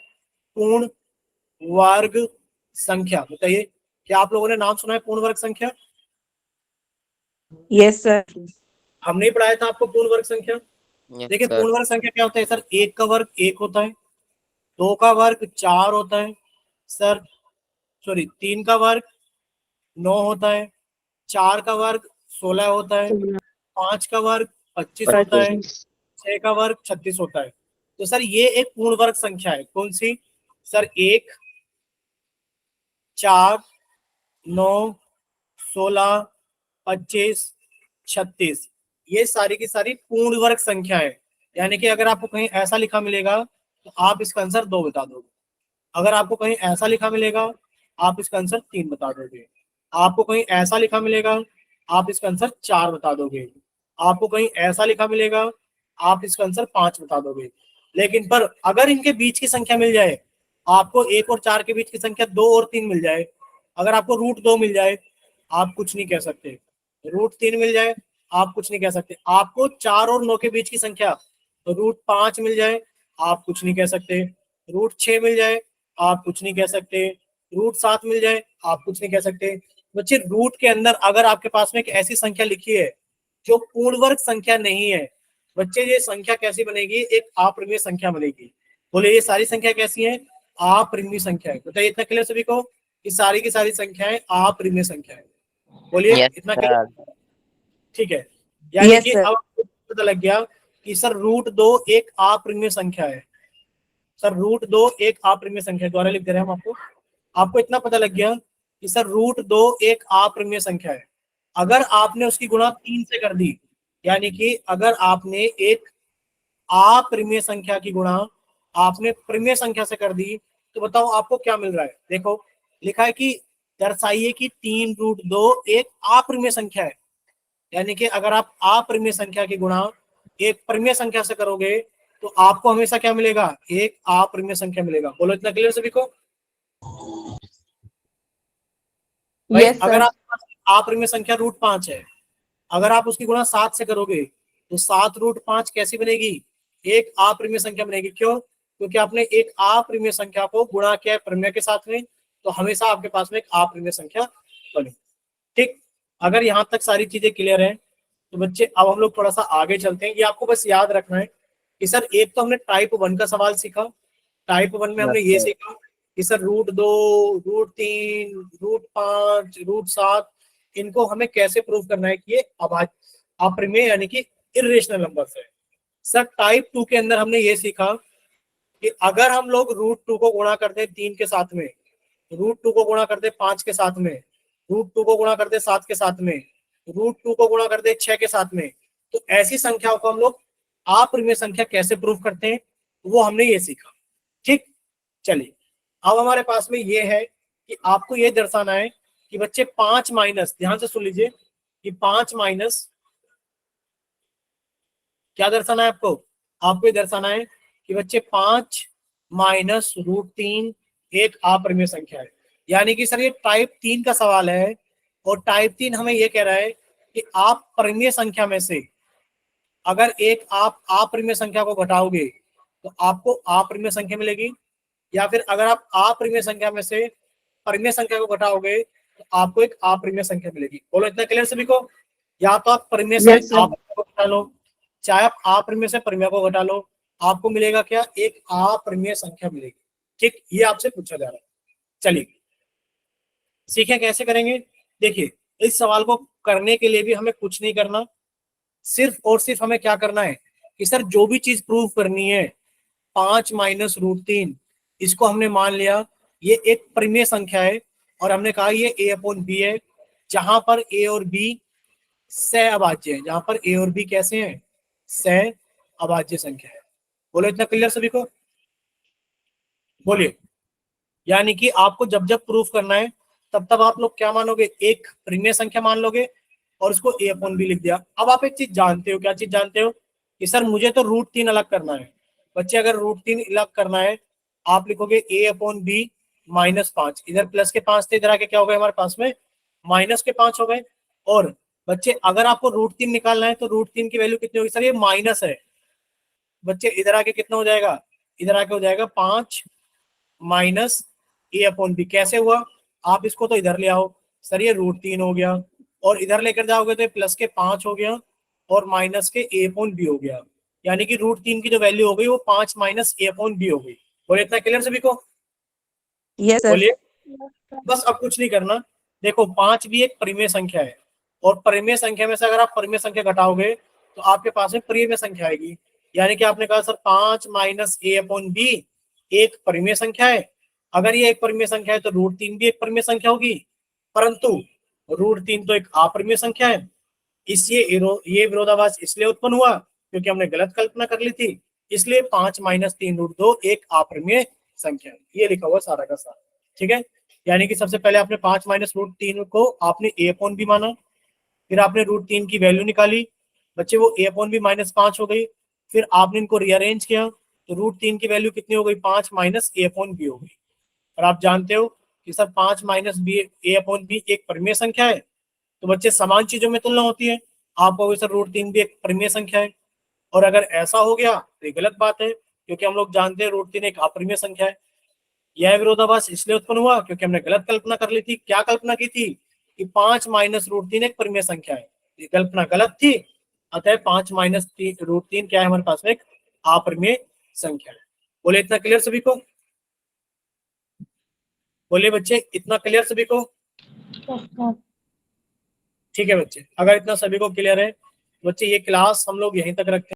[SPEAKER 1] पूर्ण वर्ग संख्या, बताइए, क्या आप लोगों ने नाम सुना है पूर्ण वर्ग संख्या?
[SPEAKER 5] Yes sir.
[SPEAKER 1] हमने ही पढ़ाया था आपको पूर्ण वर्ग संख्या।
[SPEAKER 3] Yes,
[SPEAKER 1] देखिए
[SPEAKER 3] sir.
[SPEAKER 1] पूर्ण वर्ग संख्या क्या होता है सर? एक का वर्ग एक होता है, दो का वर्ग 4 होता है सर, सॉरी 3 का वर्ग 9 होता है, 4 का वर्ग 16 होता है, 5 का वर्ग 25 होता है, 6 का वर्ग 36 होता है। तो सर ये एक पूर्ण वर्ग संख्या है। कौन सी सर? 1, 4, 9, 16, 25, 36, ये सारी की सारी पूर्ण वर्ग संख्या है। यानी कि अगर आपको कहीं ऐसा लिखा मिलेगा तो आप इसका आंसर 2 बता दोगे, अगर आपको कहीं ऐसा लिखा मिलेगा आप इसका आंसर 3 बता दोगे, आपको कहीं ऐसा लिखा मिलेगा आप इसका आंसर 4 बता दोगे, आपको कहीं ऐसा लिखा मिलेगा आप इसका आंसर 5 बता दोगे। लेकिन पर अगर इनके बीच की संख्या मिल जाए, आपको 1 और 4 के बीच की संख्या 2 और 3 मिल जाए, अगर आपको √2 मिल जाए, आप कुछ नहीं कह सकते। √3 मिल जाए, आप कुछ नहीं कह सकते। आपको 4 और 9 के बीच की संख्या √5 मिल जाए, आप कुछ नहीं कह सकते। √6 मिल जाए, आप कुछ नहीं कह सकते। √7 मिल जाए, आप कुछ नहीं कह सकते। बच्चे रूट के अंदर अगर आपके पास में एक ऐसी संख्या लिखी है जो पूर्ण वर्ग संख्या नहीं है, बच्चे ये संख्या कैसी बनेगी? एक अपरिमेय संख्या बनेगी। बोले ये सारी संख्या कैसी है? अपरिमेय संख्या है। बताइए इतना क्लियर सभी को कि सारी की सारी संख्याएं अपरिमेय संख्या है? बोलिए
[SPEAKER 3] Yes,
[SPEAKER 1] इतना क्लियर?
[SPEAKER 3] sir.
[SPEAKER 1] ठीक है, यानी
[SPEAKER 5] Yes,
[SPEAKER 1] कि
[SPEAKER 5] sir.
[SPEAKER 1] अब आपको पता लग गया कि सर √2 एक अपरिमेय संख्या है। सर √2 एक अपरिमेय संख्या, द्वारा लिख दे रहे हैं हम आपको। आपको इतना पता लग गया कि सर √2 एक अपरिमेय संख्या है। अगर आपने उसकी गुणा 3 से कर दी, यानी कि अगर आपने एक अपरिमेय संख्या की गुणा आपने परिमेय संख्या से कर दी, तो बताओ आपको क्या मिल रहा है? देखो लिखा है कि दर्शाइए कि 3√2 एक अपरिमेय संख्या है। यानी कि अगर आप अपरिमेय संख्या की गुणा एक परिमेय संख्या से करोगे तो आपको हमेशा क्या मिलेगा? एक अपरिमेय संख्या मिलेगा। बोलो इतना क्लियर सभी को? भाई
[SPEAKER 5] यस
[SPEAKER 1] अगर
[SPEAKER 5] सर।
[SPEAKER 1] आपके पास अपरिमेय संख्या √5 है, अगर आप उसकी गुणा 7 से करोगे तो 7√5 कैसी बनेगी? एक अपरिमेय संख्या बनेगी। क्यों? क्योंकि आपने एक अपरिमेय संख्या को गुणा किया है परिमेय के साथ में, तो हमेशा आपके पास में एक अपरिमेय संख्या बनी। ठीक, अगर यहाँ तक सारी चीजें क्लियर हैं तो बच्चे अब हम लोग थोड़ा सा आगे चलते हैं। ये आपको बस याद रखना है कि सर एक तो हमने टाइप 1 का सवाल सीखा, टाइप 1 में हमने
[SPEAKER 3] Yes,
[SPEAKER 1] ये
[SPEAKER 3] sir.
[SPEAKER 1] सीखा कि सर √2, √3, √5, √7 इनको हमें कैसे प्रूव करना है कि ये अपरिमेय यानी कि इर्रेशनल नंबर्स है। सर टाइप 2 के अंदर हमने ये सीखा कि अगर हम लोग √2 को गुणा करते हैं 3 के साथ में, √2 को गुणा करते हैं 5 के साथ में, √2 को गुणा कर दे 7 के साथ में, √2 को गुणा कर दे 6 के साथ में। तो ऐसी संख्याओं को हम लोग अपरिमेय संख्या कैसे प्रूव करते हैं वो हमने ये सीखा। ठीक, चलिए अब हमारे पास में ये है कि आपको ये दर्शाना है कि बच्चे 5 माइनस, ध्यान से सुन लीजिए कि 5 माइनस क्या दर्शाना है आपको ये दर्शाना है कि बच्चे 5 माइनस √3 एक अपरिमेय संख्या है। यानी कि सर ये टाइप 3 का सवाल है और टाइप 3 हमें ये कह रहा है कि आप परिमेय संख्या में से अगर एक आप अपरिमेय संख्या को घटाओगे तो आपको अपरिमेय संख्या मिलेगी, या फिर अगर आप अपरिमेय संख्या में से परिमेय संख्या को घटाओगे तो आपको एक अपरिमेय संख्या मिलेगी। बोलो इतना क्लियर सभी को? या तो आप परिमेय से
[SPEAKER 2] Yes, sir.
[SPEAKER 1] अपरिमेय को घटा लो, चाहे आप अपरिमेय से परिमेय को घटा लो, आपको मिलेगा क्या? एक अपरिमेय संख्या मिलेगी। ठीक, ये आपसे पूछा जा रहा है। चलिए सीखें कैसे करेंगे। देखिए इस सवाल को करने के लिए भी हमें कुछ नहीं करना, सिर्फ और सिर्फ हमें क्या करना है कि सर जो भी चीज प्रूव करनी है 5 माइनस √3 इसको हमने मान लिया ये एक परिमेय संख्या है और हमने कहा ये a/b है, जहां पर a और b सह अभाज्य है, जहां पर a और b कैसे हैं? सह अभाज्य संख्या है। बोलो इतना क्लियर सभी को? बोलिए। यानी कि आपको जब जब प्रूफ करना है तब तब आप लोग क्या मानोगे? एक परिमेय संख्या मान लोगे और उसको a/b लिख दिया। अब आप एक चीज जानते हो, क्या चीज जानते हो? कि सर मुझे तो √3 अलग करना है। बच्चे अगर √3 अलग करना है आप लिखोगे a/b -5, इधर प्लस के 5 थे, इधर आके क्या हो गए हमारे पास में? माइनस के 5 हो गए। और बच्चे अगर आपको √3 निकालना है तो √3 की वैल्यू कितनी होगी? सर ये माइनस है। बच्चे इधर आके कितना हो जाएगा? इधर आके हो जाएगा 5 माइनस a/b। कैसे हुआ? आप इसको तो इधर ले आओ, सर ये √3 हो गया, और इधर लेकर जाओगे तो ये प्लस के 5 हो गया और माइनस के a/b हो गया। यानी कि √3 की जो वैल्यू हो गई वो 5 माइनस a/b हो गई। बोले इतना क्लियर सभी को?
[SPEAKER 2] Yes, sir.
[SPEAKER 1] बोलिए। बस अब कुछ नहीं करना। देखो 5 भी एक परिमेय संख्या है और परिमेय संख्या में से अगर आप परिमेय संख्या घटाओगे तो आपके पास में परिमेय संख्या आएगी। यानी कि आपने कहा सर 5 माइनस a/b एक परिमेय संख्या है। अगर ये एक परिमेय संख्या है तो √3 भी एक परिमेय संख्या होगी, परंतु √3 तो एक अपरिमेय संख्या है। इसलिए ये विरोधाभास इसलिए उत्पन्न हुआ क्योंकि हमने गलत कल्पना कर ली थी। इसलिए 5 माइनस 3√2 एक अपरिमेय संख्या है। ये लिखा हुआ सारा का सारा। ठीक है, यानी कि सबसे पहले आपने 5 माइनस √3 को आपने a/b माना, फिर आपने √3 की वैल्यू निकाली, बच्चे वो a/b -5 हो गई। फिर आपने इनको रीअरेंज किया तो √3 की वैल्यू कितनी हो गई? 5 माइनस a/b हो गई। और आप जानते हो कि सर 5 माइनस a/b एक परिमेय संख्या है। तो बच्चे समान चीजों में तुलना होती है। आप कहोगे सर √3 भी एक परिमेय संख्या है, और अगर ऐसा हो गया तो ये गलत बात है क्योंकि हम लोग जानते हैं √3 एक अपरिमेय संख्या है। यह विरोधाभास इसलिए उत्पन्न हुआ क्योंकि हमने गलत कल्पना कर ली थी। क्या कल्पना की थी? कि 5 माइनस √3 एक परिमेय संख्या है। ये कल्पना गलत थी, अतः 5 माइनस √3 क्या है? हमारे पास में एक अपरिमेय संख्या है। बोले इतना क्लियर सभी को? बोले बच्चे इतना क्लियर सभी को?
[SPEAKER 4] Yes, sir.
[SPEAKER 1] ठीक है बच्चे, अगर इतना सभी को क्लियर है बच्चे ये क्लास हम लोग यहीं तक रखते हैं।